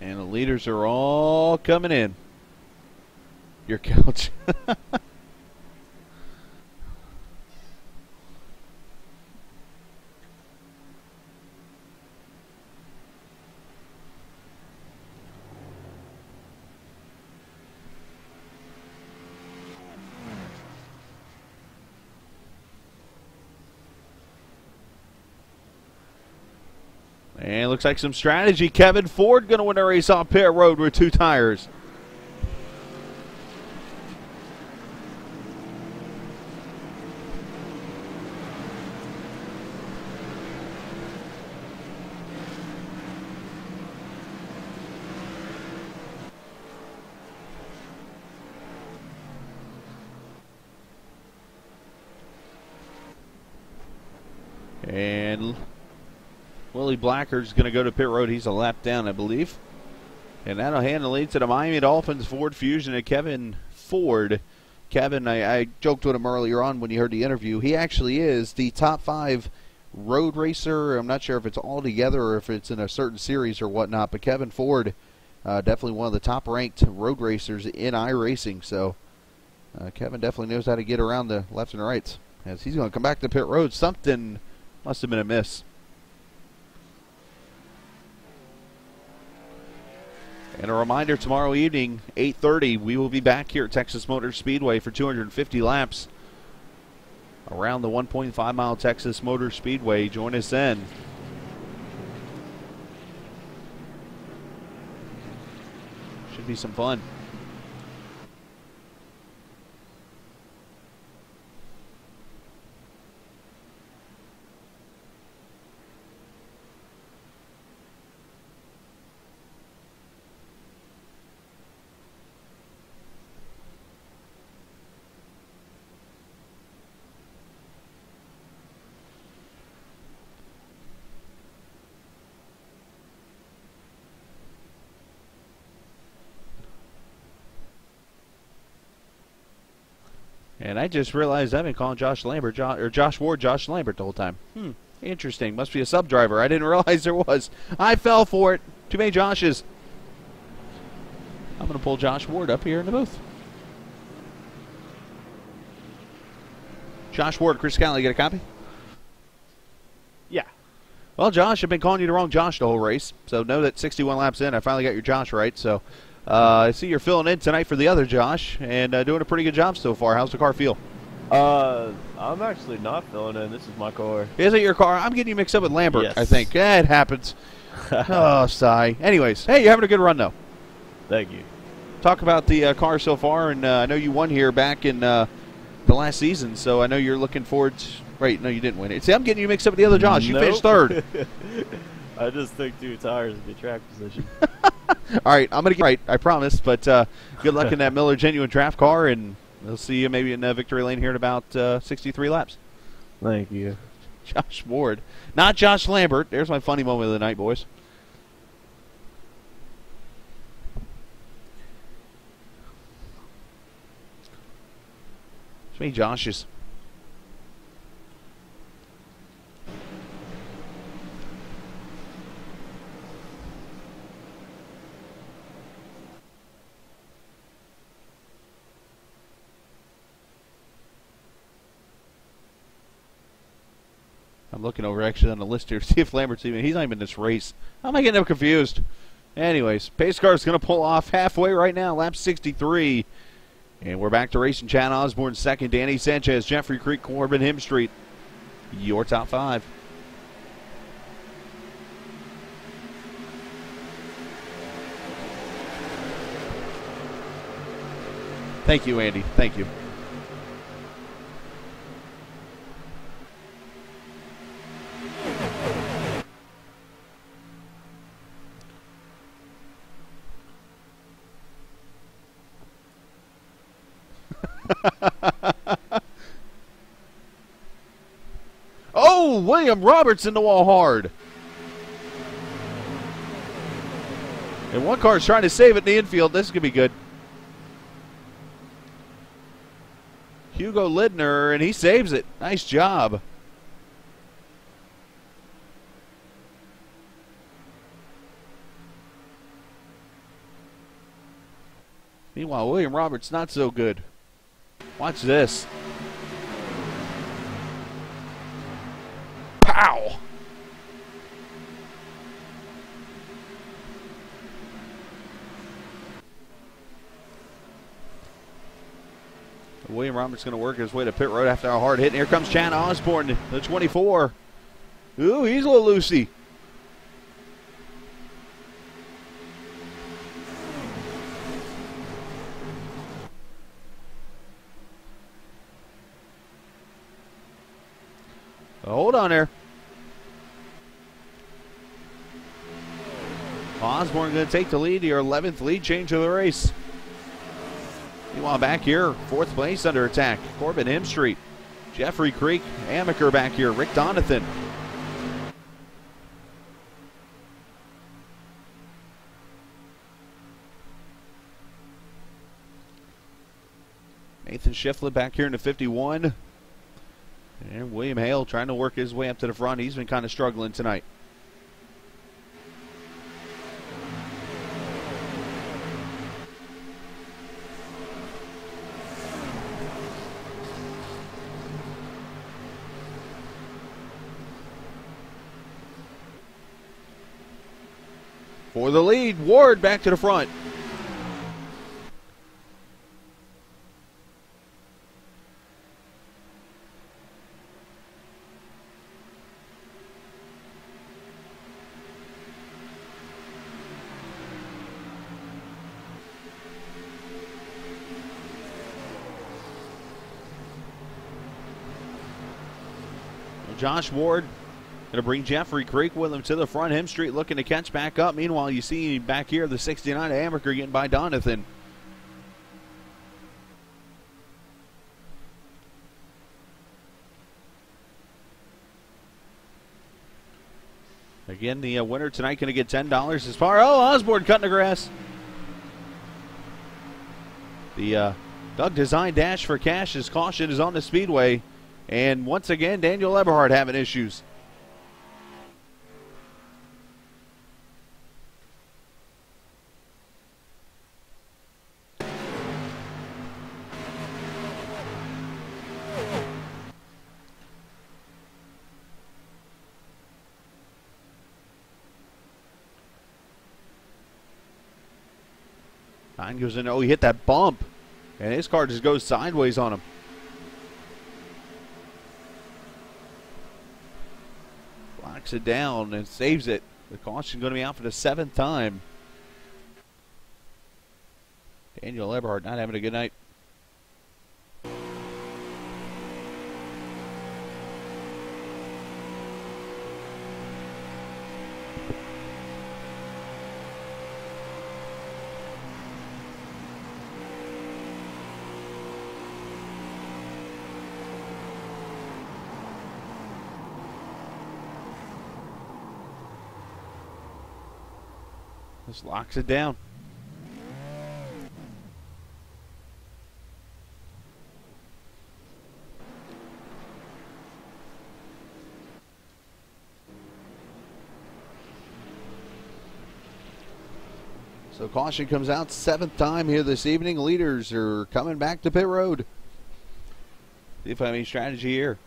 And the leaders are all coming in. Your couch. And looks like some strategy. Kevin Ford going to win a race off pit road with 2 tires. And Willie Blacker's going to go to pit road. He's a lap down, I believe. And that'll hand the lead to the Miami Dolphins Ford Fusion and Kevin Ford. Kevin, I joked with him earlier on when you heard the interview. He actually is the top 5 road racer. I'm not sure if it's all together or if it's in a certain series or whatnot, but Kevin Ford, definitely one of the top-ranked road racers in iRacing. So Kevin definitely knows how to get around the lefts and rights. As he's going to come back to pit road, something must have been a miss. And a reminder, tomorrow evening, 8:30, we will be back here at Texas Motor Speedway for 250 laps around the 1.5-mile Texas Motor Speedway. Join us then. Should be some fun. And I just realized I've been calling Josh Lambert, or Josh Ward, Josh Lambert the whole time. Interesting. Must be a sub driver. I didn't realize there was. I fell for it. Too many Joshes. I'm going to pull Josh Ward up here in the booth. Josh Ward, Chris Scally, get a copy? Yeah. Well, Josh, I've been calling you the wrong Josh the whole race. So know that 61 laps in, I finally got your Josh right. So I see you're filling in tonight for the other Josh and doing a pretty good job so far. How's the car feel? I'm actually not filling in. This is my car. Is it your car? I'm getting you mixed up with Lambert, Yes. I think. Yeah, it happens. Oh, sigh. Anyways, hey, you're having a good run, though. Thank you. Talk about the car so far, and I know you won here back in the last season, so I know you're looking forward to... Wait, no, you didn't win it. See, I'm getting you mixed up with the other Josh. You finished third. I just took 2 tires in the track position. All right, I'm going to get right, I promise, but good luck in that Miller Genuine Draft car, and we'll see you maybe in victory lane here in about 63 laps. Thank you. Josh Ward. Not Josh Lambert. There's my funny moment of the night, boys. It's me, Josh's. I'm looking over actually on the list here to see if Lambert's even. He's not even in this race. How am I getting him confused? Anyways, pace car is going to pull off halfway right now, lap 63. And we're back to racing. Chad Osborne second, Danny Sanchez, Jeffrey Creek, Corbin Hemstreet. Your top 5. Thank you, Andy. Thank you. Oh, William Roberts in the wall hard. And one car's trying to save it in the infield. This is going to be good. Hugo Lidner, and he saves it. Nice job. Meanwhile, William Roberts not so good. Watch this. Pow! William Roberts going to work his way to pit road after a hard hit. And here comes Chad Osborne, the 24. Ooh, he's a little loosey. Hold on there. Osborne going to take the lead, your 11th lead change of the race. Meanwhile, back here, 4th place under attack. Corbin Hemstreet, Jeffrey Creek, Amaker back here, Rick Donathan. Nathan Schifflin back here in the 51. And William Hale trying to work his way up to the front. He's been kind of struggling tonight. For the lead, Ward back to the front. Josh Ward going to bring Jeffrey Creek with him to the front. Hemstreet looking to catch back up. Meanwhile, you see back here the 69 of Amaker getting by Donathan. Again, the winner tonight going to get $10 as far. Oh, Osborne cutting the grass. The Doug Design Dash for Cash. His caution is on the speedway. And once again, Daniel Eberhard having issues. Nine goes in. Oh, he hit that bump. And his car just goes sideways on him. Locks it down and saves it. The caution going to be out for the 7th time. Daniel Eberhard not having a good night. Just locks it down. So caution comes out 7th time here this evening. Leaders are coming back to pit road. See if I have any strategy here.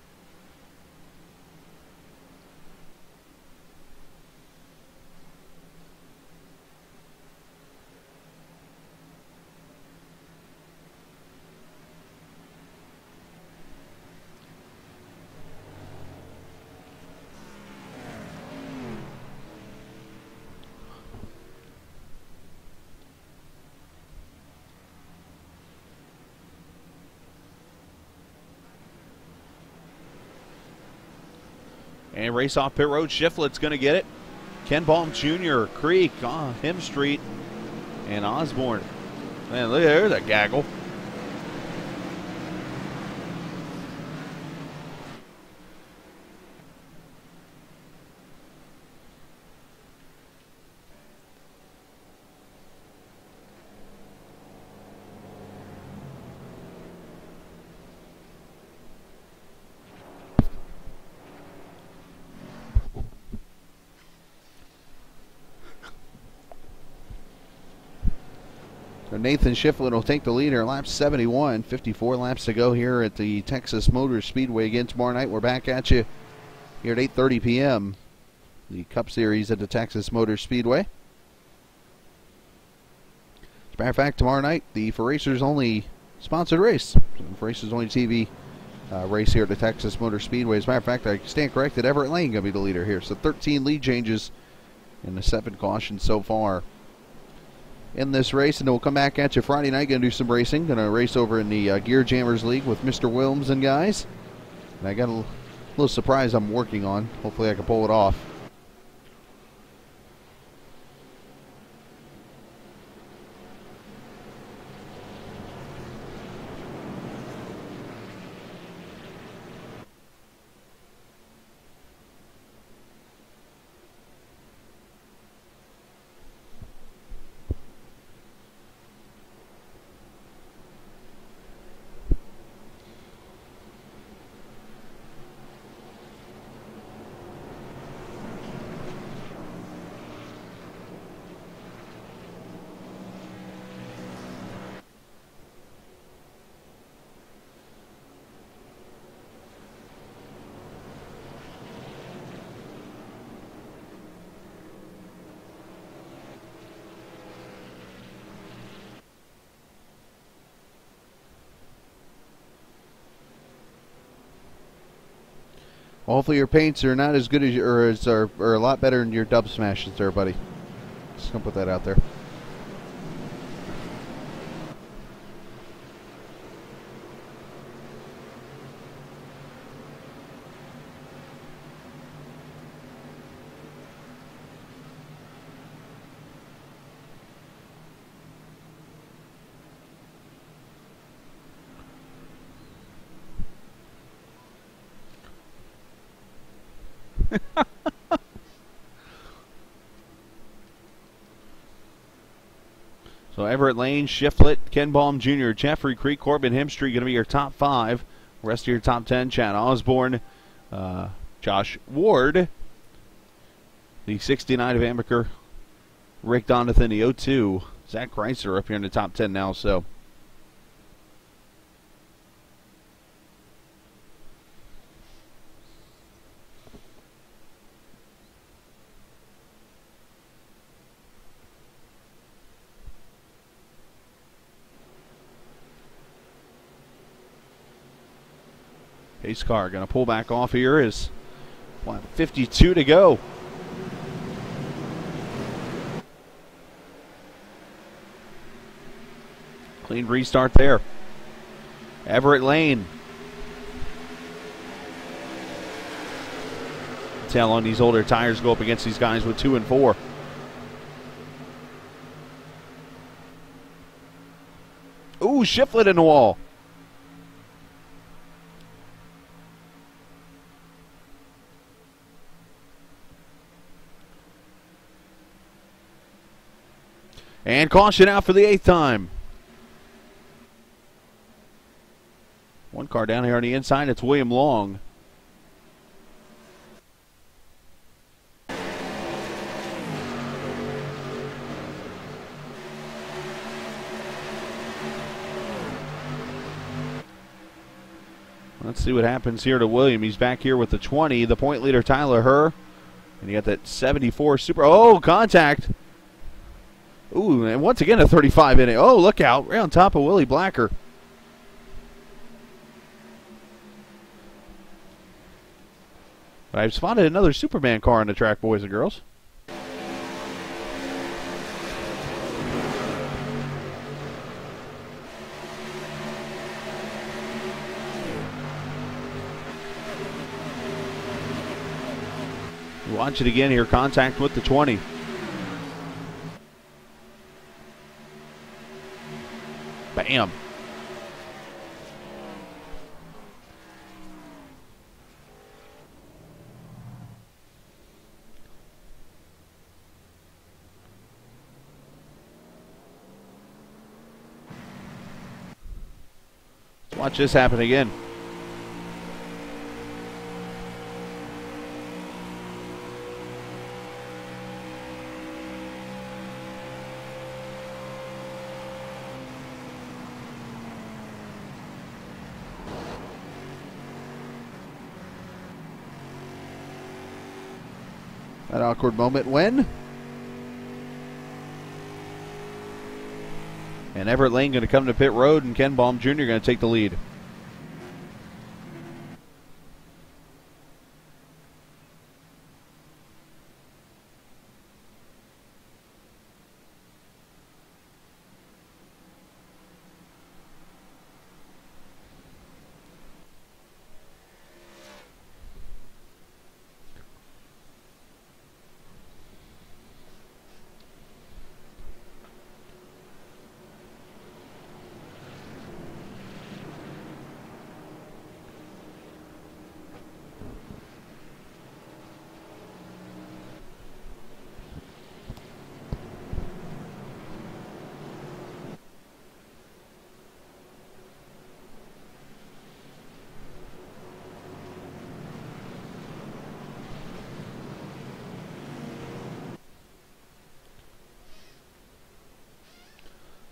And race off pit road. Shiflett's going to get it. Ken Baum Jr., Creek, Him Street, and Osborne. Man, look, there's a gaggle. Nathan Shiflett will take the lead here, lap 71. 54 laps to go here at the Texas Motor Speedway. Again, tomorrow night we're back at you here at 8:30 p.m. The Cup Series at the Texas Motor Speedway. As a matter of fact, tomorrow night, the For Racers Only sponsored race. For Racers Only TV race here at the Texas Motor Speedway. As a matter of fact, I stand corrected, Everett Lane going to be the leader here. So 13 lead changes and the 7 cautions so far in this race, and then we'll come back at you Friday night. Going to do some racing. Going to race over in the Gear Jammers League with Mr. Wilms and guys. And I got a little surprise I'm working on. Hopefully I can pull it off. Hopefully your paints are not as good as are a lot better than your dub smashes there, buddy. Just gonna put that out there. So Everett Lane, Shiflett, Ken Baum Jr., Jeffrey Creek, Corbin Hemstreet going to be your top 5. Rest of your top 10, Chad Osborne, Josh Ward, the 69 of Amaker, Rick Donathan, the 02. Zach Chrysler up here in the top 10 now, so. Pace car going to pull back off here is 52 to go. Clean restart there. Everett Lane. See how long these older tires go up against these guys with 2 and 4. Ooh, Shiflett in the wall. And caution out for the 8th time. One car down here on the inside. It's William Long. Let's see what happens here to William. He's back here with the 20. The point leader, Tyler Herr. And you got that 74 Super. Oh, contact. Ooh, and once again a 35 in it. Oh, look out. Right on top of Willie Blacker. But I've spotted another Superman car on the track, boys and girls. Watch it again here. Contact with the 20. Bam. Let's watch this happen again. That awkward moment when? And Everett Lane going to come to pit road, and Ken Baum Jr. going to take the lead.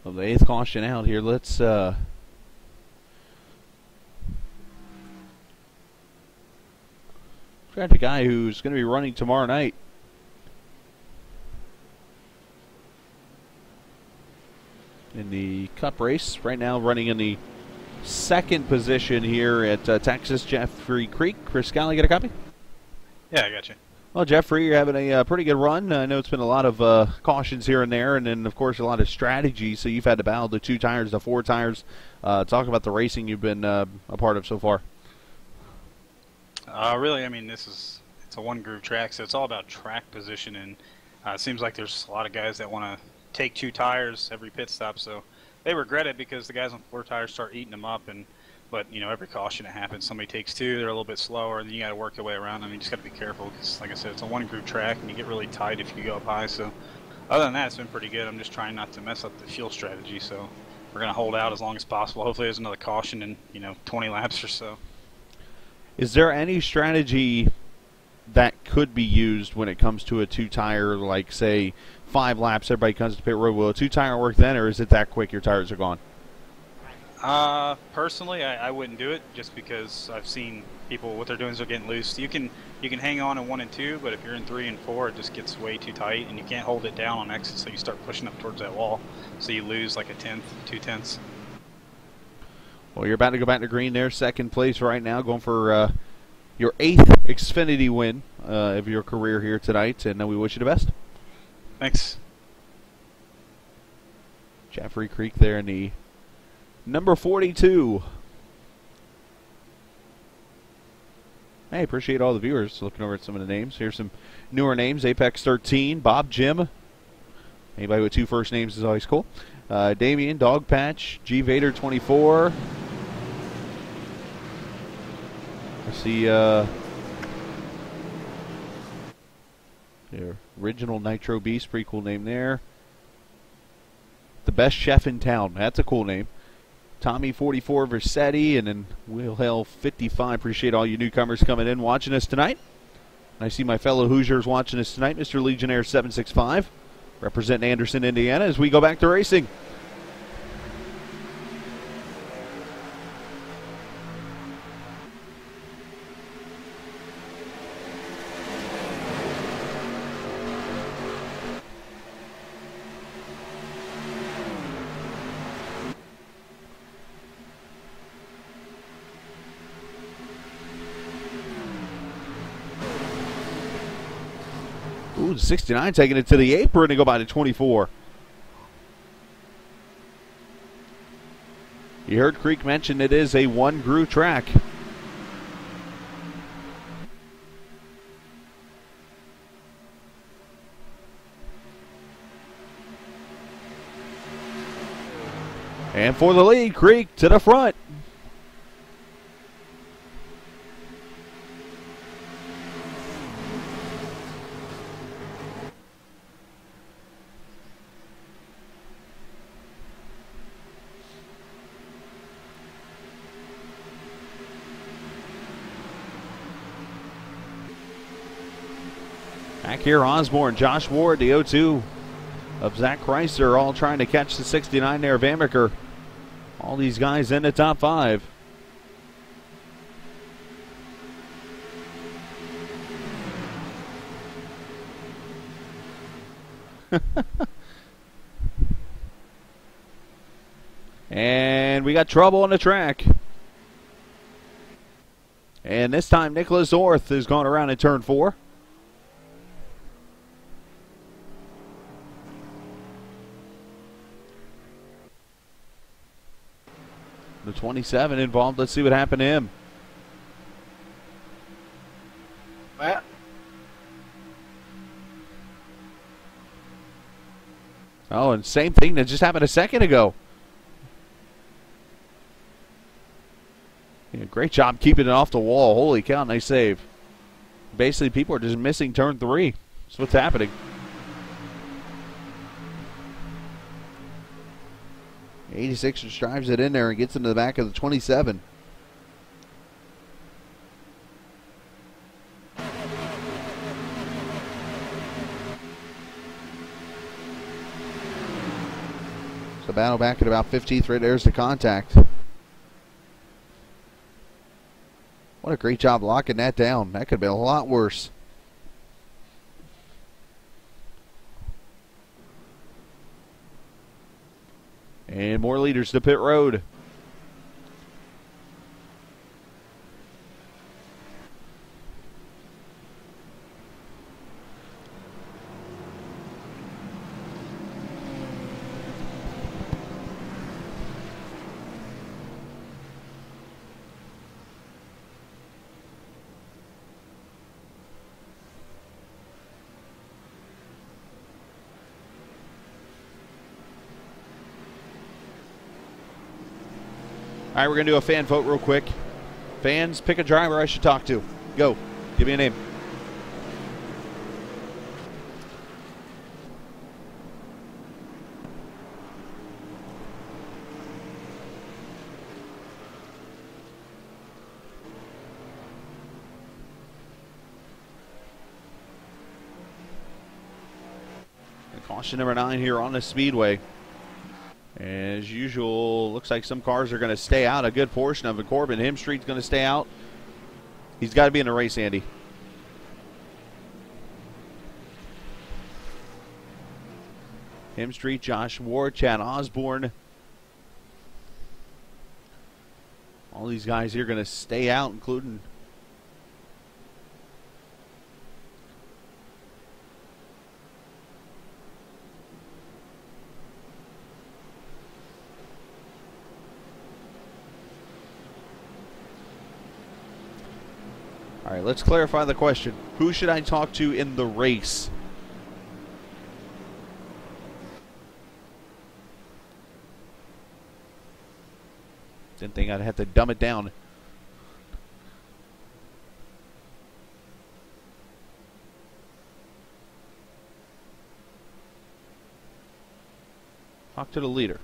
Well, the 8th caution out here. Let's got the guy who's going to be running tomorrow night. In the Cup race, right now running in the 2nd position here at Texas, Jeffrey Creek. Chris Scally, get a copy? Yeah, I got you. Well, Jeffrey, you're having a pretty good run. I know it's been a lot of cautions here and there, and then, of course, a lot of strategy. So you've had to battle the 2 tires, the 4 tires. Talk about the racing you've been a part of so far. Really, I mean, it's a one-groove track, so it's all about track position. And it seems like there's a lot of guys that want to take 2 tires every pit stop. So they regret it because the guys on 4 tires start eating them up. But, you know, every caution that happens, somebody takes 2, they're a little bit slower, and then you got to work your way around them. You just got to be careful because, like I said, it's a one-groove track, and you get really tight if you go up high. So Other than that, it's been pretty good. I'm just trying not to mess up the fuel strategy, so we're going to hold out as long as possible. Hopefully there's another caution in, 20 laps or so. Is there any strategy that could be used when it comes to a two-tire, like, say, 5 laps, everybody comes to pit road? Will a two-tire work then, or is it that quick your tires are gone? Personally, I wouldn't do it just because I've seen people, what they're doing is they're getting loose. You can hang on in 1 and 2, but if you're in 3 and 4, it just gets way too tight, and you can't hold it down on exit, so you start pushing up towards that wall. So you lose like a tenth, 2 tenths. Well, you're about to go back to green there, second place right now, going for your 8th Xfinity win of your career here tonight, and we wish you the best. Thanks. Jeffrey Creek there in the number 42. Hey, appreciate all the viewers looking over at some of the names. Here's some newer names. Apex 13, Bob Jim. Anybody with 2 first names is always cool. Damien, Dogpatch, G Vader 24. I see the original Nitro Beast, pretty cool name there. The best chef in town, that's a cool name. Tommy 44 Versetti, and then Will Hale 55. Appreciate all you newcomers coming in watching us tonight. I see my fellow Hoosiers watching us tonight. Mr. Legionnaire 765 representing Anderson, Indiana, as we go back to racing. Ooh, 69 taking it to the apron to go by to 24. You heard Creek mention it is a 1-groove track. And for the lead, Creek to the front. Back here, Osborne, Josh Ward, the 0-2 of Zach Chrysler, all trying to catch the 69 there of Amaker. All these guys in the top 5. And we got trouble on the track. And this time Nicholas Orth has gone around in turn 4. The 27 involved. Let's see what happened to him. Well, oh, and same thing that just happened a second ago. Yeah, great job keeping it off the wall. Holy cow, nice save. Basically, people are just missing turn 3. That's what's happening. 86 just drives it in there and gets into the back of the 27. So battle back at about 15th. Right there's the contact. What a great job locking that down. That could have been a lot worse. And more leaders to pit road. All right, we're going to do a fan vote real quick. Fans, pick a driver I should talk to. Go. Give me a name. Caution number 9 here on the speedway. As usual, looks like some cars are going to stay out, a good portion of it. Corbin Hemstreet's going to stay out. He's got to be in the race, Andy. Hemstreet, Josh Ward, Chad Osborne. All these guys here going to stay out, including all right, let's clarify the question. Who should I talk to in the race? Didn't think I'd have to dumb it down. Talk to the leader.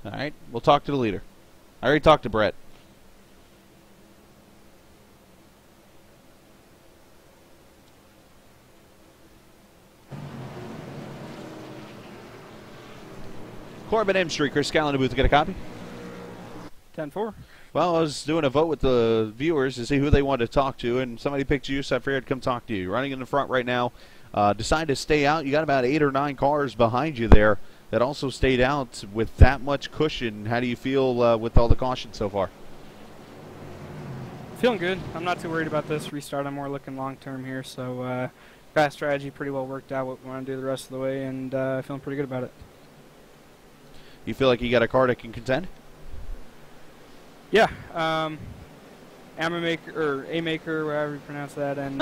All right, we'll talk to the leader. I already talked to Brett. Corbin Hemstreet, Chris Scallon, booth to get a copy. 10-4. Well, I was doing a vote with the viewers to see who they wanted to talk to, and somebody picked you, so I figured I'd come talk to you. Running in the front right now. Decide to stay out. You got about 8 or 9 cars behind you there that also stayed out with that much cushion. How do you feel with all the caution so far? Feeling good. I'm not too worried about this restart. I'm more looking long-term here, so fast strategy pretty well worked out what we want to do the rest of the way, and feeling pretty good about it. You feel like you got a car that can contend? Yeah. A-Maker, whatever you pronounce that, and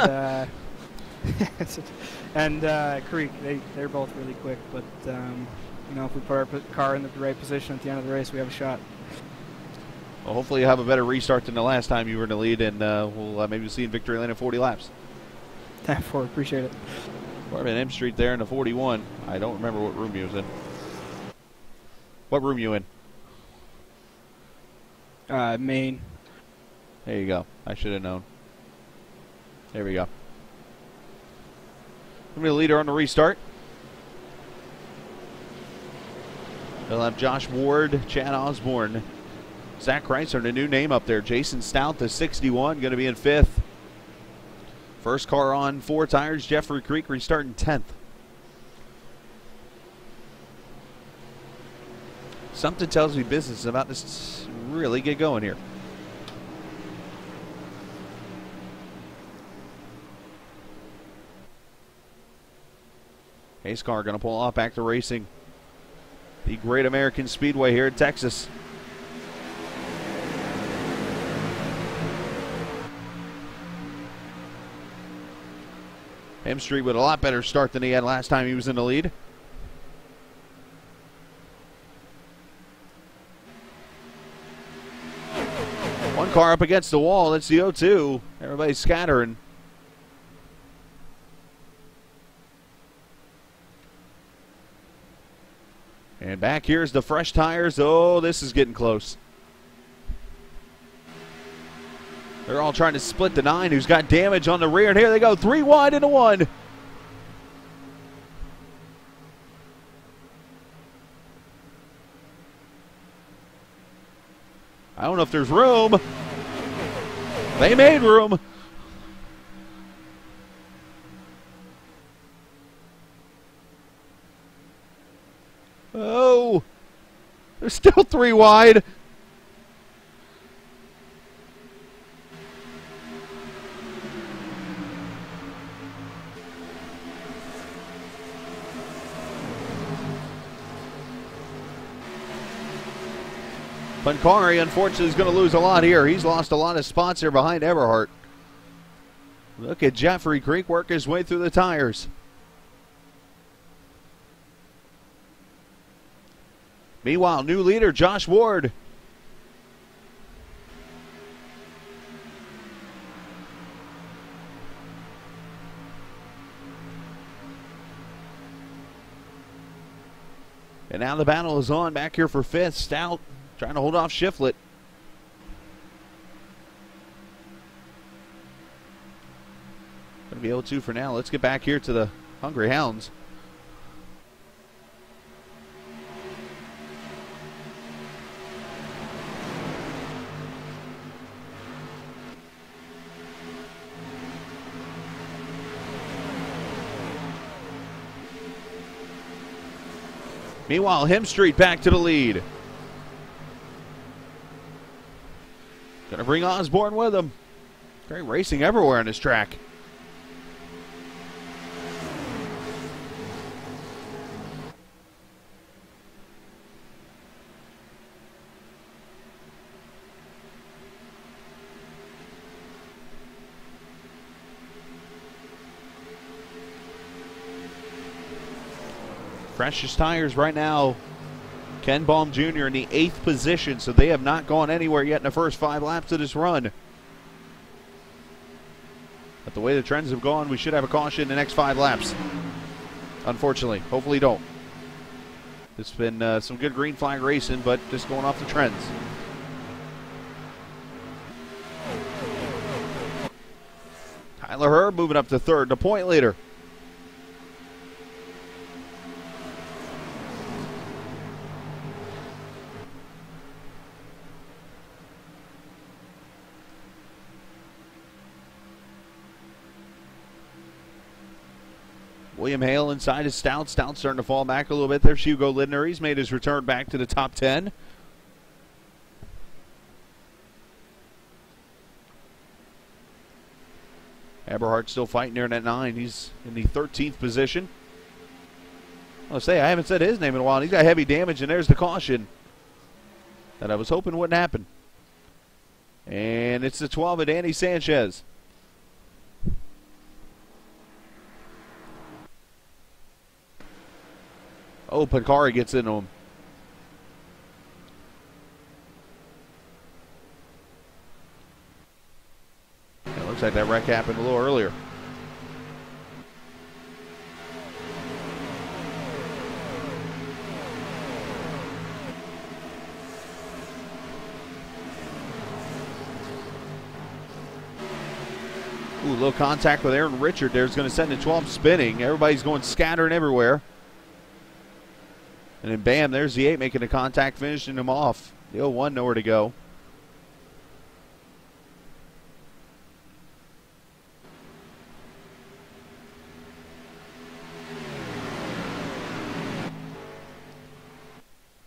and Creek, they're both really quick, but you know, if we put our car in the right position at the end of the race, we have a shot. Well, hopefully you have a better restart than the last time you were in the lead, and we'll maybe see you in victory lane in 40 laps. 10-4, appreciate it. Corbin Hemstreet there in the 41. I don't remember what room he was in. What room you in? Main. There you go. I should have known. There we go. I'm going to lead her on the restart. They'll have Josh Ward, Chad Osborne, Zach Chrysler, the new name up there. Jason Stout, the 61, going to be in 5th. First car on 4 tires, Jeffrey Creek restarting 10th. Something tells me business is about to really get going here. Pace car going to pull off back to racing. The Great American Speedway here in Texas. Hemstreet with a lot better start than he had last time he was in the lead. One car up against the wall. That's the 0-2. Everybody's scattering. And back here's the fresh tires. Oh, this is getting close. They're all trying to split the 9, who's got damage on the rear. And here they go, 3 wide into 1. I don't know if there's room. They made room. Oh, there's still 3 wide. Pancari, unfortunately, is going to lose a lot here. He's lost a lot of spots here behind Everhart. Look at Jeffrey Creek work his way through the tires. Meanwhile, new leader, Josh Ward. And now the battle is on back here for 5th. Stout trying to hold off Shiflett. Going to be 0-2 for now. Let's get back here to the Hungry Hounds. Meanwhile, Hemstreet back to the lead. Gonna bring Osborne with him. Great racing everywhere on this track. Freshest tires right now. Ken Baum Jr. in the 8th position, so they have not gone anywhere yet in the first 5 laps of this run. But the way the trends have gone, we should have a caution in the next 5 laps. Unfortunately. Hopefully don't. It's been some good green flag racing, but just going off the trends. Tyler Herb moving up to 3rd, the point leader. William Hale inside his Stout. Stout starting to fall back a little bit. There's Hugo Lindner. He's made his return back to the top 10. Eberhard still fighting there in that 9. He's in the 13th position. I'll say, I haven't said his name in a while. He's got heavy damage, and there's the caution that I was hoping wouldn't happen. And it's the 12 of Danny Sanchez. Oh, Pancari gets into him. It looks like that wreck happened a little earlier. Ooh, a little contact with Aaron Richard there is going to send the 12 spinning. Everybody's going scattering everywhere. And then bam, there's the 8 making the contact, finishing him off. The 01 nowhere to go.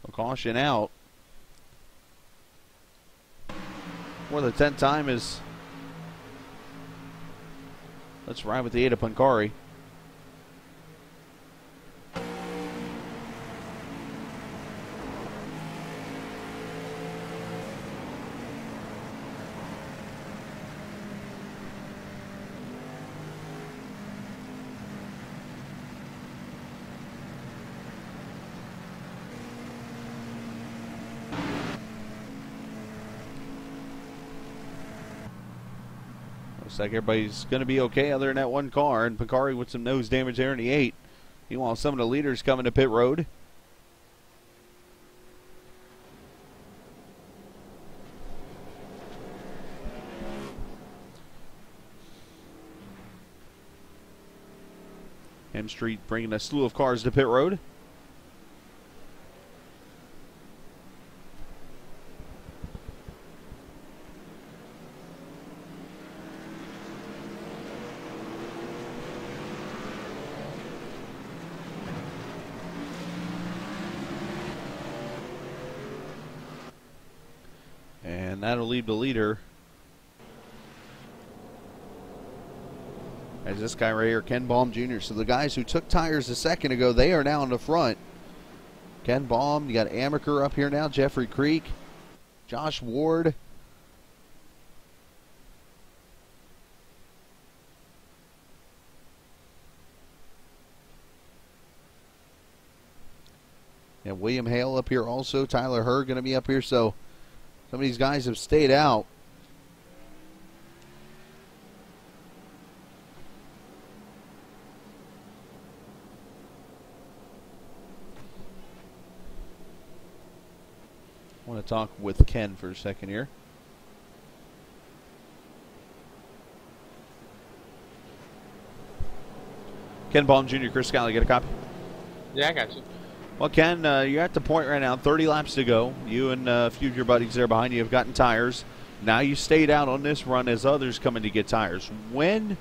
A caution out. For the 10th time is, let's ride with the 8 of Pancari. Looks like everybody's going to be okay other than that one car. And Pancari with some nose damage there in the 8. Meanwhile, some of the leaders coming to pit road. Hemstreet bringing a slew of cars to pit road. And that'll leave the leader as this guy right here, Ken Baum Jr. So the guys who took tires a second ago, they are now in the front. Ken Baum, you got Amaker up here now, Jeffrey Creek, Josh Ward. And William Hale up here also. Tyler Herr going to be up here. So some of these guys have stayed out. I want to talk with Ken for a second here. Ken Baum Jr., Chris Scally, get a copy? Yeah, I got you. Well, Ken, you're at the point right now, 30 laps to go. You and a few of your buddies there behind you have gotten tires. Now you stayed out on this run as others come in to get tires. When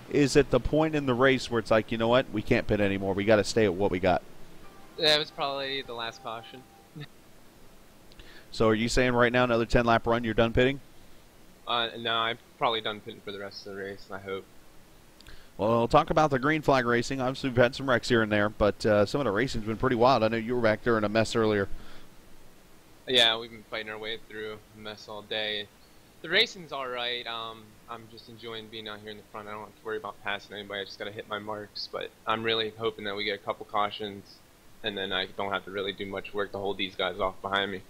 is it the point in the race where it's like, you know what, we can't pit anymore. We got to stay at what we got? That was probably the last caution. So are you saying right now, another 10-lap run, you're done pitting? No, I'm probably done pitting for the rest of the race, I hope. Well, we'll talk about the green flag racing. Obviously, we've had some wrecks here and there, but some of the racing's been pretty wild. I know you were back there in a mess earlier. Yeah, we've been fighting our way through a mess all day. The racing's all right. I'm just enjoying being out here in the front. I don't have to worry about passing anybody. I just got to hit my marks. But I'm really hoping that we get a couple cautions, and then I don't have to really do much work to hold these guys off behind me.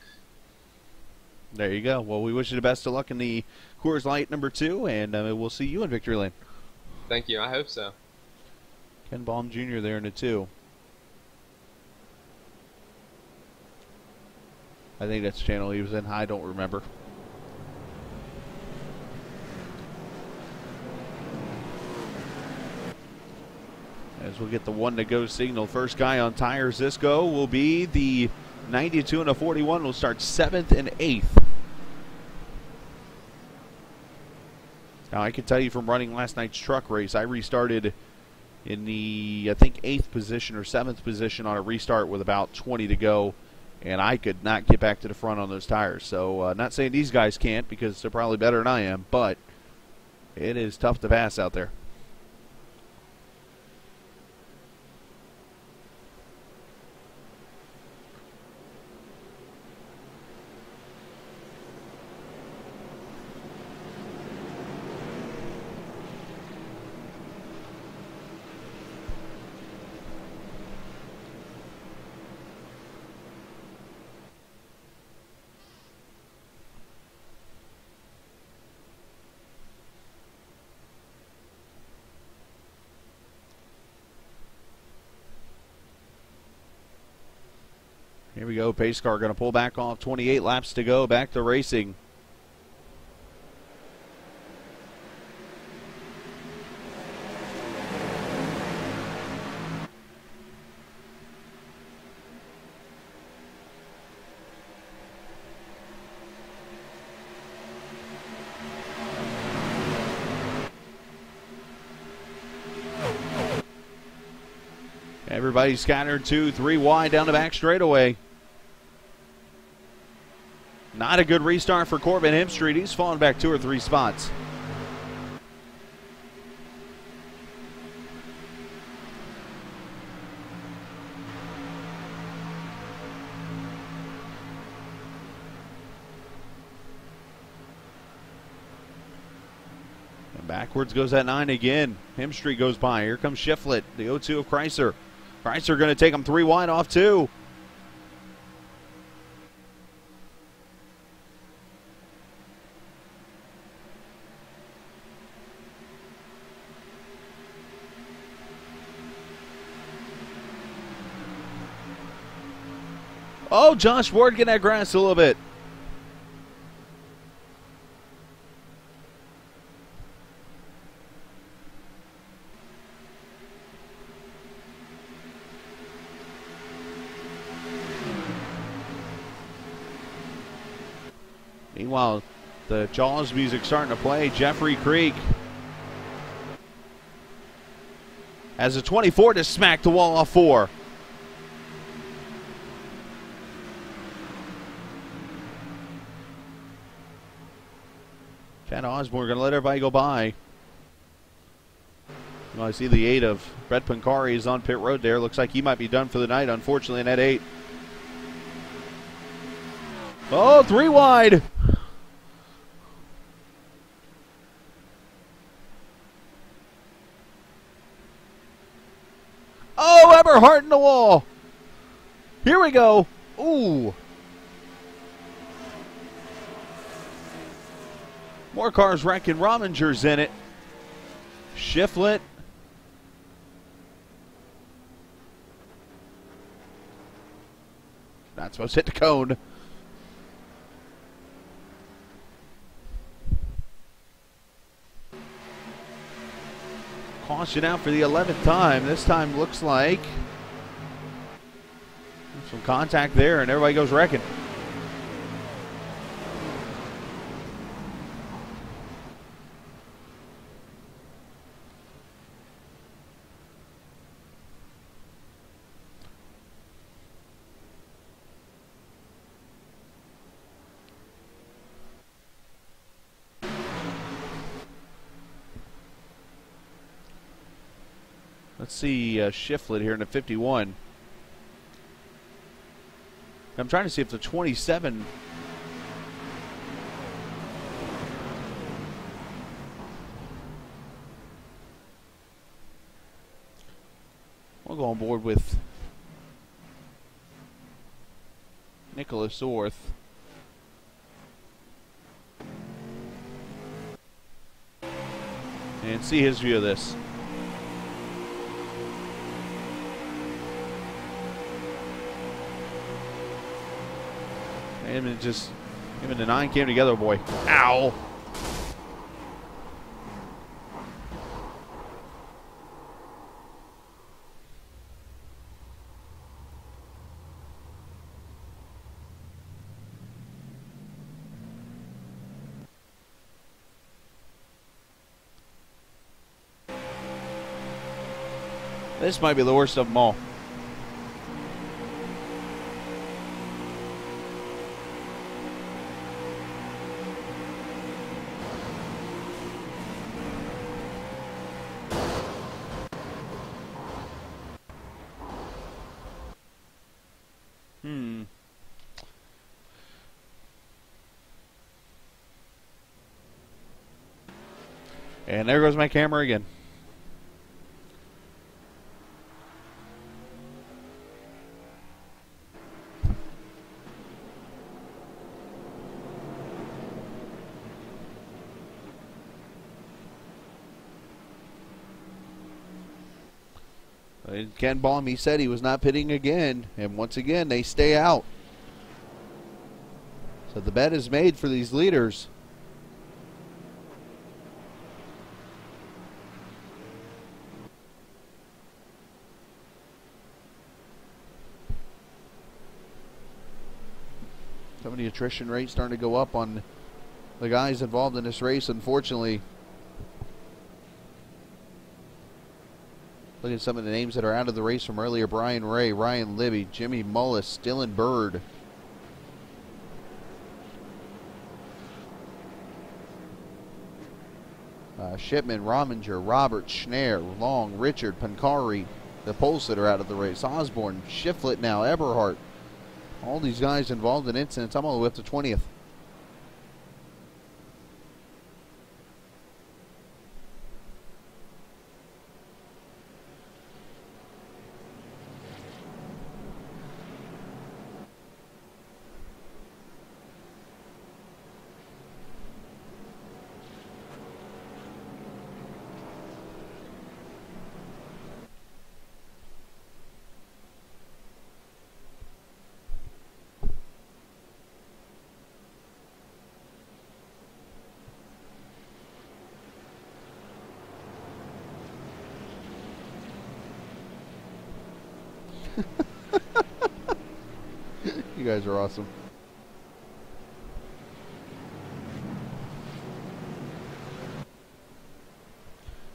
There you go. Well, we wish you the best of luck in the Coors Light number 2, and we'll see you in victory lane. Thank you. I hope so. Ken Baum Jr. there in the 2. I think that's the channel he was in. I don't remember. As we'll get the 1-to-go signal. First guy on tires this go will be the 92 and a 41. Will start 7th and 8th. Now, I can tell you from running last night's truck race, I restarted in the, I think, 8th position or 7th position on a restart with about 20 to go, and I could not get back to the front on those tires. So, not saying these guys can't because they're probably better than I am, but it is tough to pass out there. Here we go. Pace car going to pull back off. 28 laps to go. Back to racing. Everybody scattered 2, 3 wide down the back straightaway. Not a good restart for Corbin Hemstreet. He's fallen back 2 or 3 spots. And backwards goes that 9 again. Hemstreet goes by. Here comes Shiflett, the 0-2 of Chrysler. Chrysler going to take him 3 wide off 2. Oh, Josh Ward getting that grass a little bit. Meanwhile, the Jaws music starting to play. Jeffrey Creek has a 24 to smack the wall off 4. Chad Osborne going to let everybody go by. Well, I see the 8 of Brett Pancari is on pit road there. Looks like he might be done for the night, unfortunately, in that 8. Oh, 3 wide. Oh, Eberhardt in the wall. Here we go. Ooh. More cars wrecking. Rominger's in it. Shiflett. Not supposed to hit the cone. caution out for the 11th time. This time looks like some contact there, and everybody goes wrecking. Let's see Shiflett here in the 51. I'm trying to see if the 27. We'll go on board with Nicholas Orth. And see his view of this. Him and the 9 came together, boy. Ow! This might be the worst of them all. And there goes my camera again. Ken Baum, he said he was not pitting again, and once again they stay out. So the bet is made for these leaders. Some of the attrition rates starting to go up on the guys involved in this race, unfortunately. Look at some of the names that are out of the race from earlier. Brian Ray, Ryan Libby, Jimmy Mullis, Dylan Bird. Shipman, Rominger, Robert, Schneer, Long, Richard, Pancari, the Poles that are out of the race. Osborne, Shiflett now, Eberhardt. All these guys involved in incidents. I'm all the way up to 20th. You guys are awesome.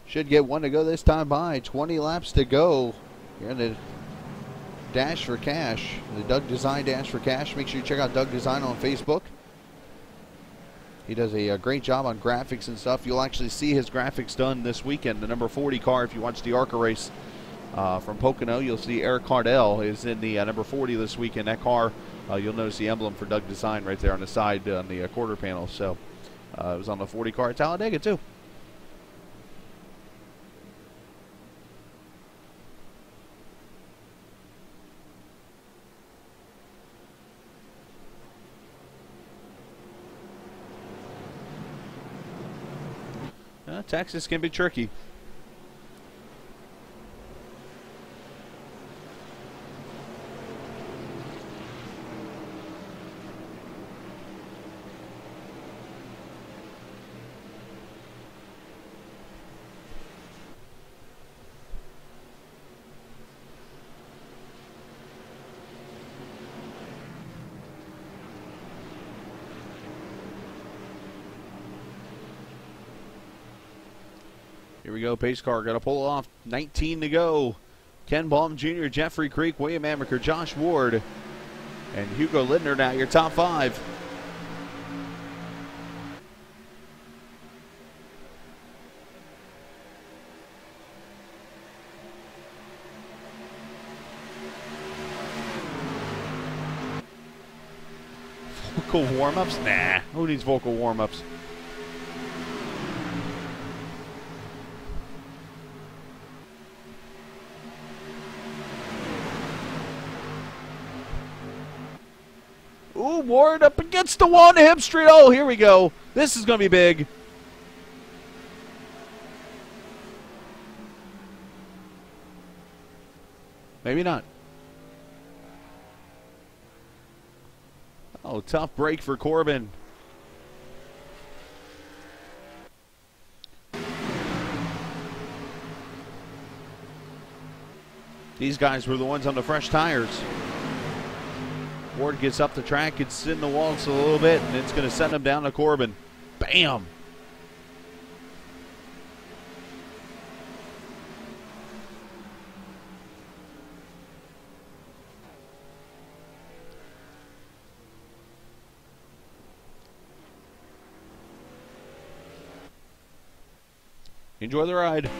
Should get one to go this time by. 20 laps to go. You're in the Dash for Cash. The Doug Design Dash for Cash. Make sure you check out Doug Design on Facebook. He does a great job on graphics and stuff. You'll actually see his graphics done this weekend. The number 40 car, if you watch the ARCA race from Pocono, you'll see Eric Cardell is in the number 40 this weekend. That car, you'll notice the emblem for Doug Design right there on the side on the quarter panel. So it was on the 40 car at Talladega too. Texas can be tricky. we go. Pace car got to pull off. 19 to go. Ken Baum Jr., Jeffrey Creek, William Amaker, Josh Ward, and Hugo Lindner now your top 5. Vocal warm-ups? Nah. Who needs vocal warm-ups? Ooh, Ward up against the wall on Hemp Street. Oh, here we go. This is going to be big. Maybe not. Oh, tough break for Corbin. These guys were the ones on the fresh tires. Ward gets up the track, gets in the walls a little bit, and it's going to send him down to Corbin. Bam! Enjoy the ride.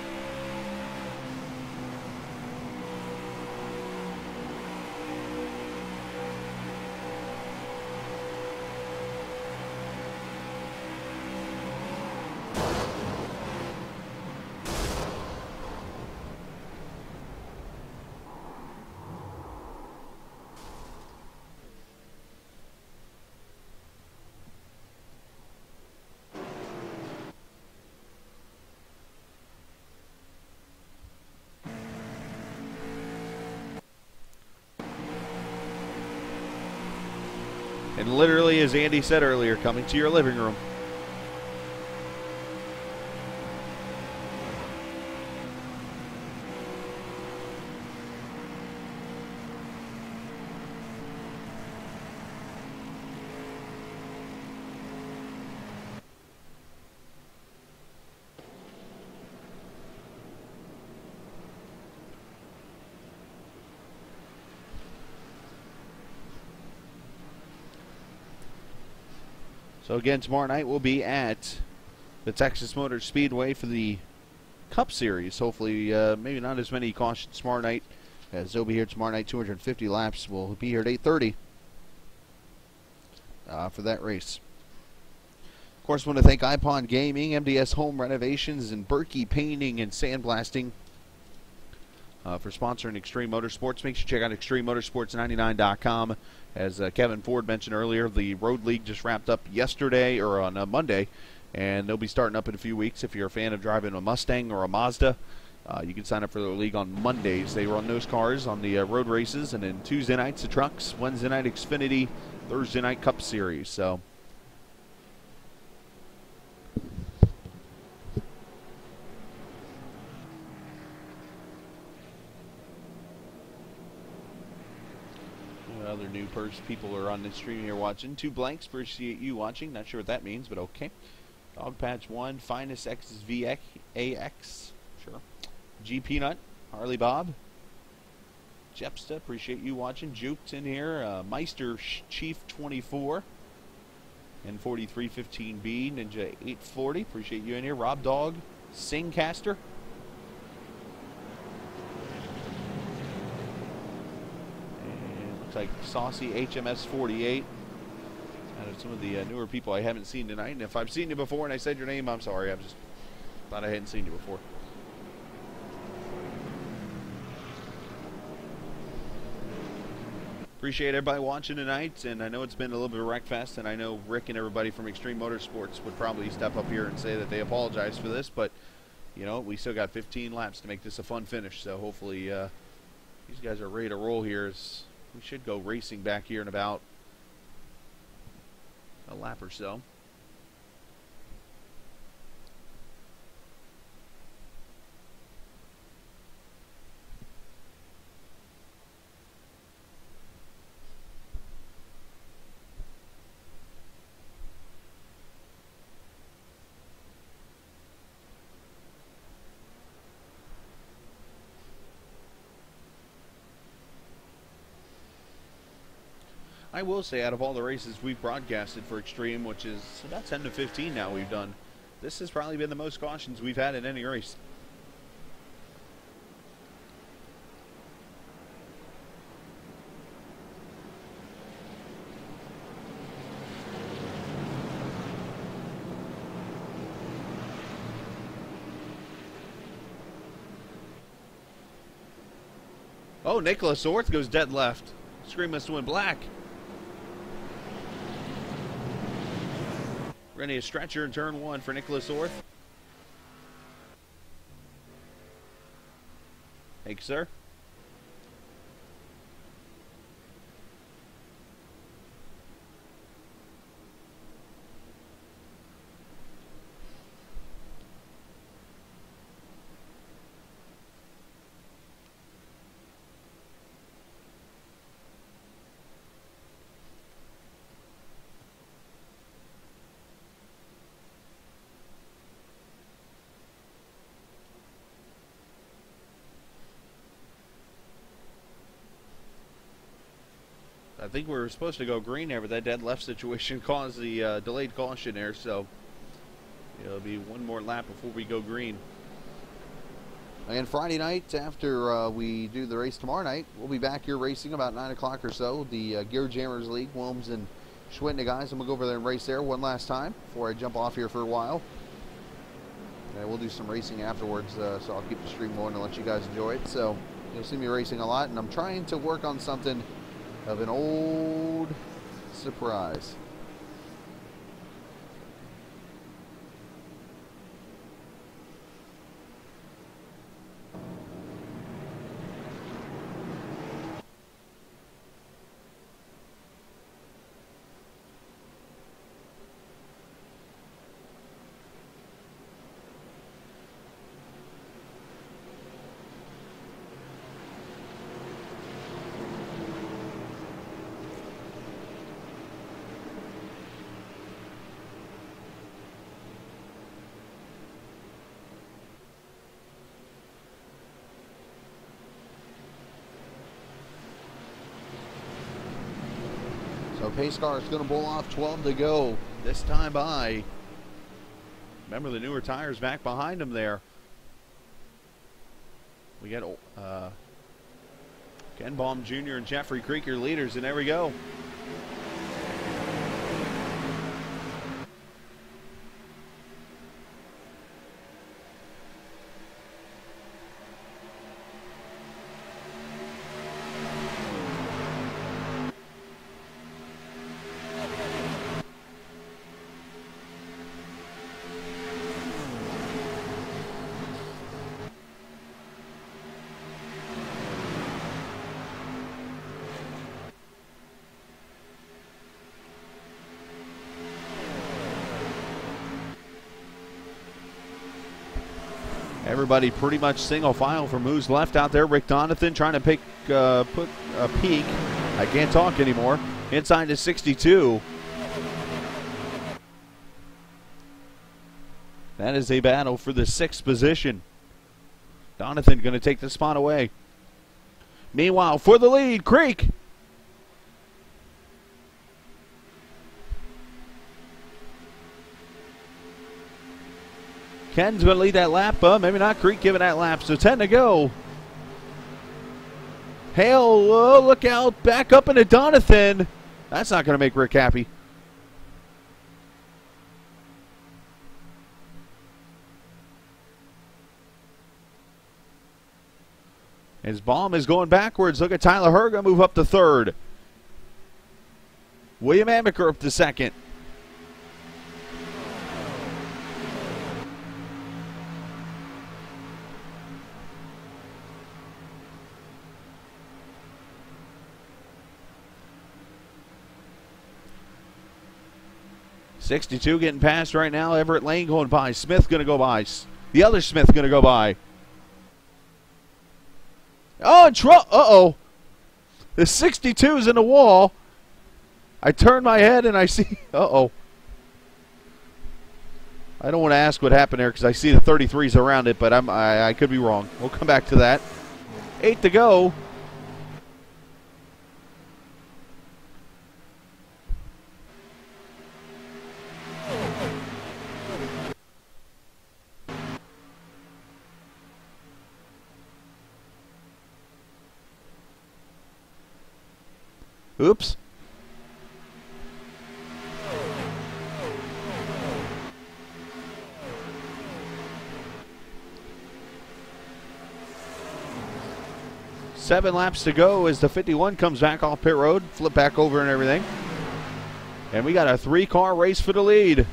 And literally, as Andy said earlier, coming to your living room. So again, tomorrow night we'll be at the Texas Motor Speedway for the Cup Series. Hopefully, maybe not as many cautions tomorrow night, as they'll be here tomorrow night. 250 laps. We'll be here at 8:30 for that race. Of course, I want to thank iPod Gaming, MDS Home Renovations, and Berkey Painting and Sandblasting for sponsoring Xtreme Motorsports. Make sure you check out XtremeMotorsports99.com. As Kevin Ford mentioned earlier, the Road League just wrapped up yesterday, or on Monday, and they'll be starting up in a few weeks. If you're a fan of driving a Mustang or a Mazda, you can sign up for the league on Mondays. They run those cars on the road races, and then Tuesday nights the trucks, Wednesday night Xfinity, Thursday night Cup Series. So other new people are on the stream here watching. 2 blanks, appreciate you watching. Not sure what that means, but okay. Dog Patch 1, Finest XVAX, sure. G Peanut, Harley Bob, Jepsta, appreciate you watching. Juked in here, Meister Chief 24, and 4315B, Ninja 840, appreciate you in here. Rob Dog, Singcaster. Like Saucy HMS 48. Out of some of the newer people I haven't seen tonight. And if I've seen you before and I said your name, I'm sorry. I just thought I hadn't seen you before. Appreciate everybody watching tonight. And I know it's been a little bit of a wreck fest. And I know Rick and everybody from Xtreme Motorsports would probably step up here and say that they apologize for this. But, you know, we still got 15 laps to make this a fun finish. So hopefully these guys are ready to roll here. We should go racing back here in about a lap or so. I will say, out of all the races we've broadcasted for Xtreme, which is about 10 to 15 now we've done, this has probably been the most cautions we've had in any race. Oh, Nicholas Orth goes dead left. Screen must win black. We're going to need a stretcher in turn 1 for Nicholas Orth. Thank you, sir. I think we were supposed to go green there, but that dead left situation caused the delayed caution there, so it'll be one more lap before we go green. And Friday night, after we do the race tomorrow night, we'll be back here racing about 9 o'clock or so. The Gear Jammers League, Wilms and Schwinton guys, and we'll go over there and race there one last time before I jump off here for a while. And we'll do some racing afterwards, so I'll keep the stream going and let you guys enjoy it. So you'll see me racing a lot, and I'm trying to work on something of an old surprise. So pace car is going to bowl off, 12 to go. This time by, remember the newer tires back behind him there. We got Ken Baum Jr. and Jeffrey Creeker leaders, and there we go. Everybody pretty much single file from who's left out there. Rick Donathan trying to put a peek. I can't talk anymore. Inside to 62. That is a battle for the 6th position. Donathan going to take the spot away. Meanwhile, for the lead, Creek. Ken's going to lead that lap. Maybe not Creek giving that lap. So 10 to go. Hale, oh, look out. Back up into Donathan. That's not going to make Rick happy. His bomb is going backwards. Look at Tyler Herga move up to 3rd. William Amaker up to 2nd. .62 getting passed right now. Everett Lane going by. Smith going to go by. The other Smith going to go by. Oh, uh-oh. The 62's in the wall. I turn my head and I see, uh-oh. I don't want to ask what happened there because I see the 33s around it, but I could be wrong. We'll come back to that. 8 to go. Oops. Seven laps to go as the 51 comes back off pit road, flip back over and everything. And we got a 3-car race for the lead.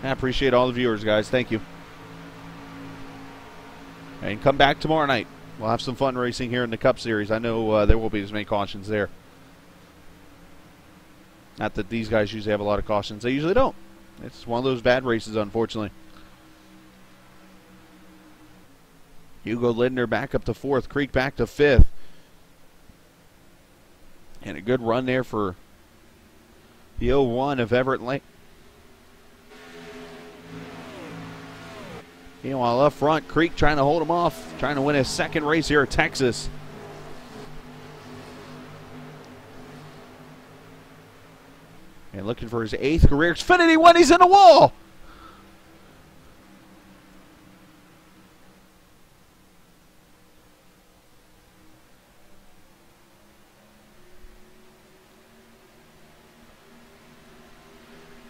I appreciate all the viewers, guys. Thank you. And come back tomorrow night. We'll have some fun racing here in the Cup Series. I know there will be as many cautions there. Not that these guys usually have a lot of cautions. They usually don't. It's one of those bad races, unfortunately. Hugo Lindner back up to 4th. Creek back to 5th. And a good run there for the 01 of Everett Lane. Meanwhile, up front, Creek trying to hold him off, trying to win his 2nd race here at Texas. And looking for his 8th career Xfinity win. He's in the wall.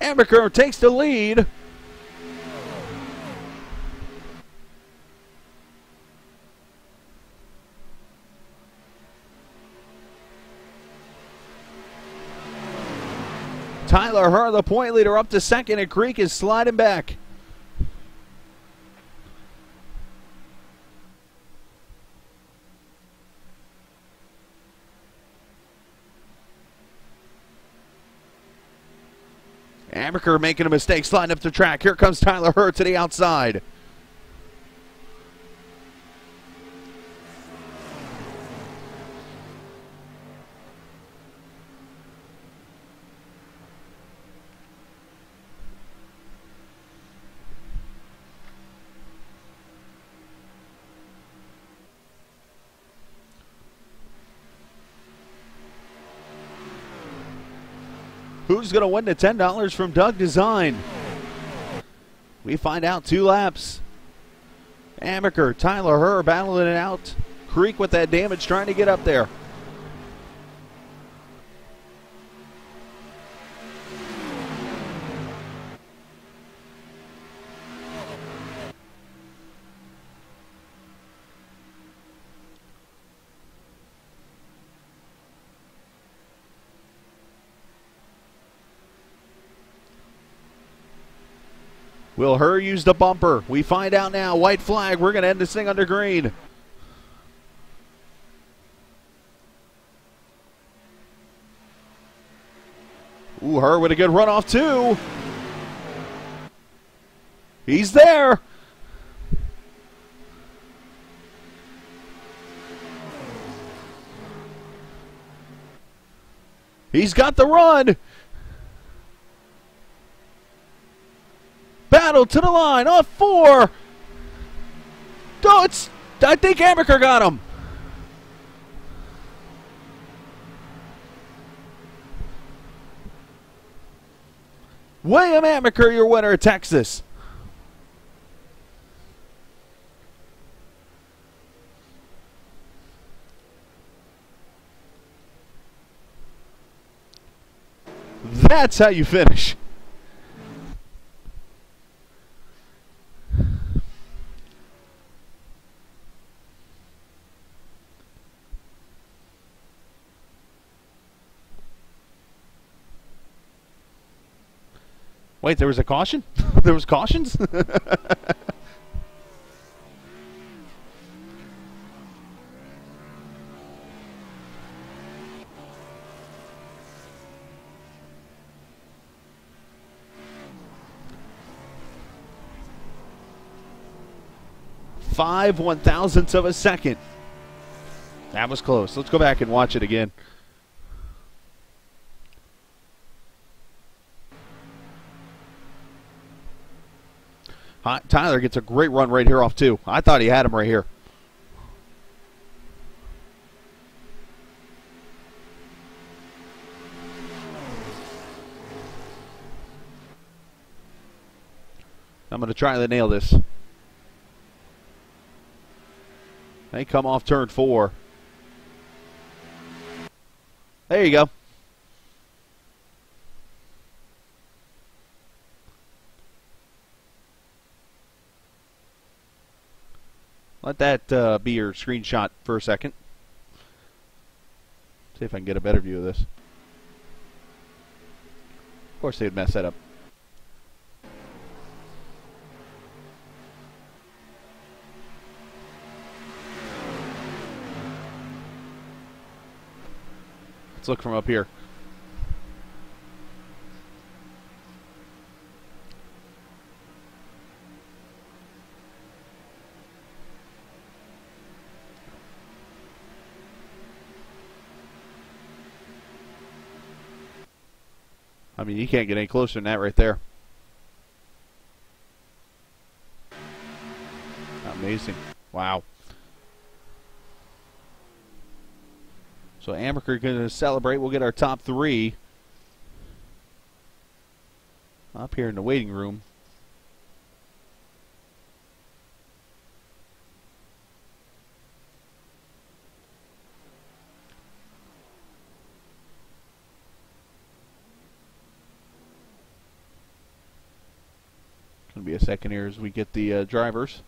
Amaker takes the lead. Tyler Herr, the point leader, up to 2nd, and Creek is sliding back. Amaker making a mistake, sliding up the track. Here comes Tyler Herr to the outside. Who's going to win the $10 from Doug Design? We find out 2 laps. Amaker, Tyler Herr battling it out. Creek with that damage trying to get up there. Will Herr use the bumper? We find out now. White flag. We're going to end this thing under green. Ooh, Herr with a good runoff too. He's there. He's got the run. Battle to the line, off 4. Oh, I think Amaker got him. William Amaker, your winner at Texas. That's how you finish. Wait, there was a caution? There was cautions? Five 1,000ths of a second. That was close. Let's go back and watch it again. Tyler gets a great run right here off 2. I thought he had him right here. going to try to nail this. They come off turn 4. There you go. Let that be your screenshot for a second. See if I can get a better view of this. Of course they'd mess that up. Let's look from up here. I mean, you can't get any closer than that right there. Amazing. Wow. So Amaker going to celebrate. We'll get our top 3 up here in the waiting room. Going to be a second here as we get the drivers.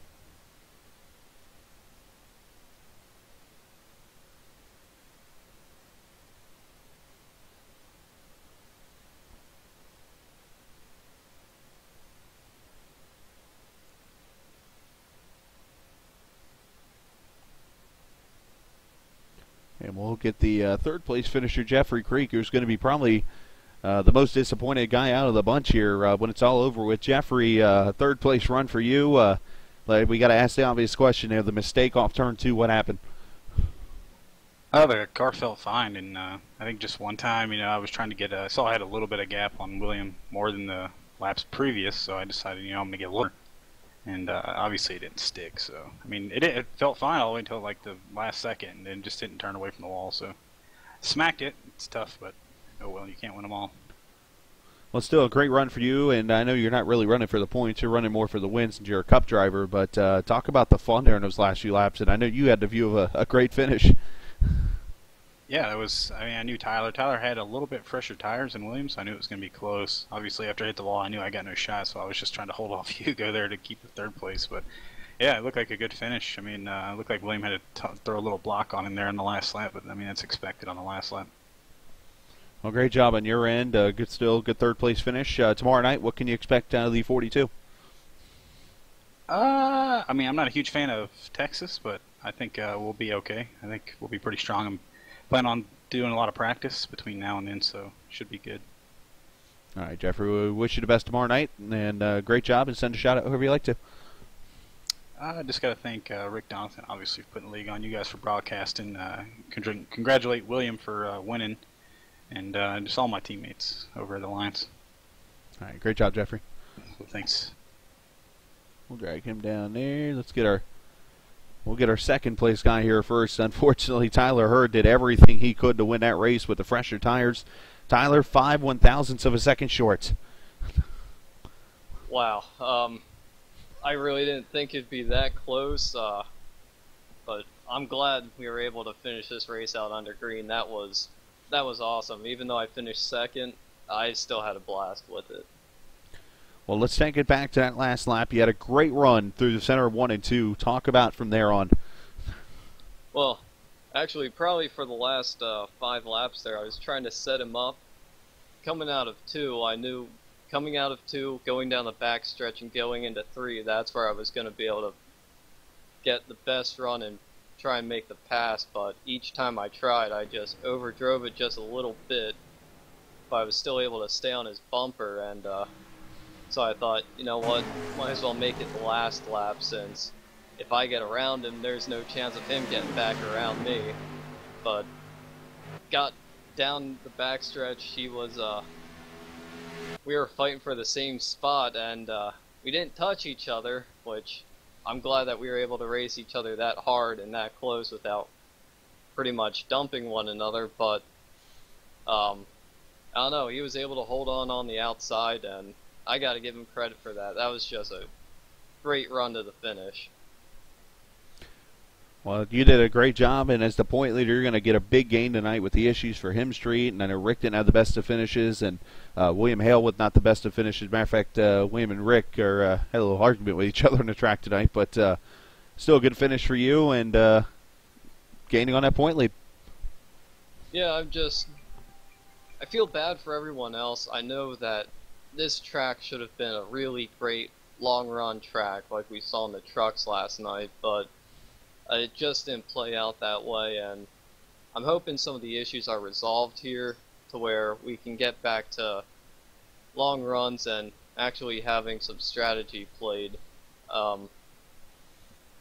And we'll get the third place finisher, Jeffrey Creek, who's going to be probably the most disappointed guy out of the bunch here when it's all over with. Jeffrey, third place run for you. We got to ask the obvious question there. The mistake off turn 2, what happened? Oh, the car felt fine, and I think just one time, I was trying to get I saw I had a little bit of gap on William more than the laps previous, so I decided, I'm going to get lower. And obviously it didn't stick, so I mean it felt fine all the way until like the last second, and then just didn't turn away from the wall. So smacked it. It's tough, but oh well, you can't win them all. Well, it's still a great run for you, and I know you're not really running for the points. You're running more for the wins since you're a Cup driver. But talk about the fun there in those last few laps, and I know you had the view of a great finish. Yeah, it was. I mean, I knew Tyler. Tyler had a little bit fresher tires than Williams, so I knew it was going to be close. Obviously, after I hit the wall, I knew I got no shot, so I was just trying to hold off Hugo there to keep the third place. But yeah, it looked like a good finish. I mean, it looked like William had to throw a little block on him there in the last lap, but I mean, that's expected on the last lap. Well, great job on your end. Good third place finish. Tomorrow night, what can you expect out of the 42? I mean, I'm not a huge fan of Texas, but I think we'll be okay. I think we'll be pretty strong. I'm planning on doing a lot of practice between now and then, so should be good. All right, Jeffrey, we wish you the best tomorrow night, and great job, and send a shout out whoever you like to. I just got to thank Rick Donathan, obviously, for putting the league on, you guys for broadcasting, congratulate William for winning, and just all my teammates over at the Alliance. All right, great job, Jeffrey. Well, thanks. We'll drag him down there. We'll get our second place guy here first. Unfortunately, Tyler Hurd did everything he could to win that race with the fresher tires. Tyler, 5/1000ths of a second short. Wow. I really didn't think it'd be that close, but I'm glad we were able to finish this race out under green. That was awesome. Even though I finished second, I still had a blast with it. Well, let's take it back to that last lap. You had a great run through the center of 1 and 2. Talk about from there on. Well, actually, probably for the last 5 laps there, I was trying to set him up. Coming out of 2, I knew coming out of 2, going down the back stretch and going into 3, that's where I was going to be able to get the best run and try and make the pass. But each time I tried, I just overdrove it just a little bit. But I was still able to stay on his bumper, and so I thought, you know what, might as well make it the last lap, since if I get around him, there's no chance of him getting back around me. But got down the backstretch, we were fighting for the same spot, and we didn't touch each other, which I'm glad that we were able to race each other that hard and that close without pretty much dumping one another. But I don't know, he was able to hold on the outside, and I got to give him credit for that. That was just a great run to the finish. Well, you did a great job, and as the point leader, you're going to get a big gain tonight with the issues for Him Street, and I know Rick didn't have the best of finishes, and William Hale with not the best of finishes. Matter of fact, William and Rick had a little argument with each other on the track tonight, but still a good finish for you, and gaining on that point lead. Yeah, I feel bad for everyone else. I know that this track should have been a really great long-run track like we saw in the trucks last night, but it just didn't play out that way, and I'm hoping some of the issues are resolved here to where we can get back to long runs and actually having some strategy played.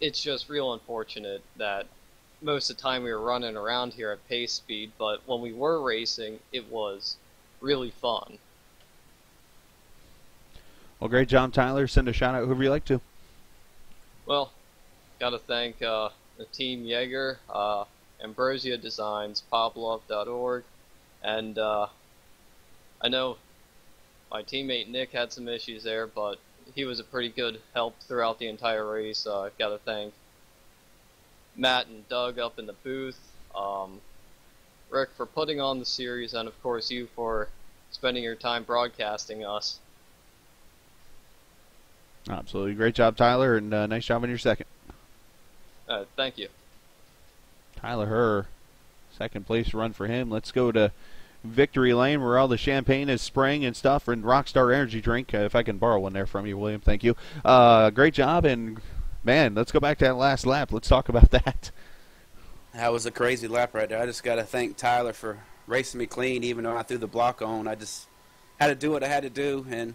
It's just real unfortunate that most of the time we were running around here at pace speed, but when we were racing, it was really fun. Well, great job, Tyler. Send a shout out whoever you like to. Well, gotta thank the team Jaeger, Ambrosia Designs, poplove.org, and I know my teammate Nick had some issues there, but he was a pretty good help throughout the entire race. Gotta thank Matt and Doug up in the booth, Rick for putting on the series, and of course you for spending your time broadcasting us. Absolutely. Great job, Tyler, and nice job on your second. Thank you. Tyler Herr, second place run for him. Let's go to Victory Lane where all the champagne is spraying and stuff, and Rockstar Energy Drink. If I can borrow one there from you, William, thank you. Great job, and man, let's go back to that last lap. Let's talk about that. That was a crazy lap right there. I just got to thank Tyler for racing me clean, even though I threw the block on. I just had to do what I had to do, and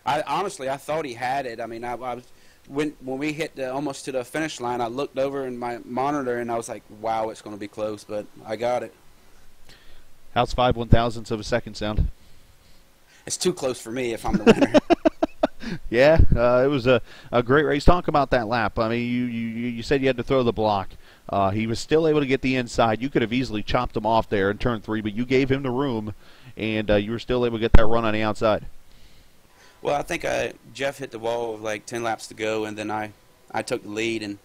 honestly, I thought he had it. I mean, I was when we hit almost to the finish line, I looked over in my monitor and I was like, "Wow, it's going to be close," but I got it. How's 5/1000ths of a second sound? It's too close for me if I'm the winner. Yeah, it was a great race. Talk about that lap. I mean, you said you had to throw the block. He was still able to get the inside. You could have easily chopped him off there in turn 3, but you gave him the room, and you were still able to get that run on the outside. Well, I think Jeff hit the wall with like 10 laps to go, and then I took the lead, and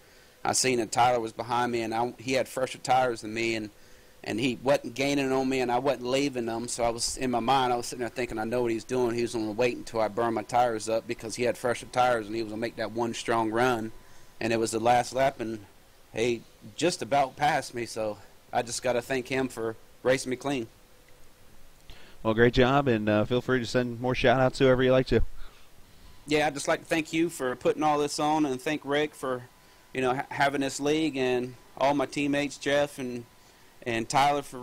I seen that Tyler was behind me, and he had fresher tires than me, and he wasn't gaining on me, and I wasn't leaving them. So I was in my mind, I was sitting there thinking, I know what he's doing. He was going to wait until I burned my tires up because he had fresher tires, and he was going to make that one strong run. And it was the last lap, and he just about passed me. So I just got to thank him for racing me clean. Well, great job, and feel free to send more shout-outs to whoever you like to. Yeah, I'd just like to thank you for putting all this on, and thank Rick for, having this league, and all my teammates, Jeff and Tyler, for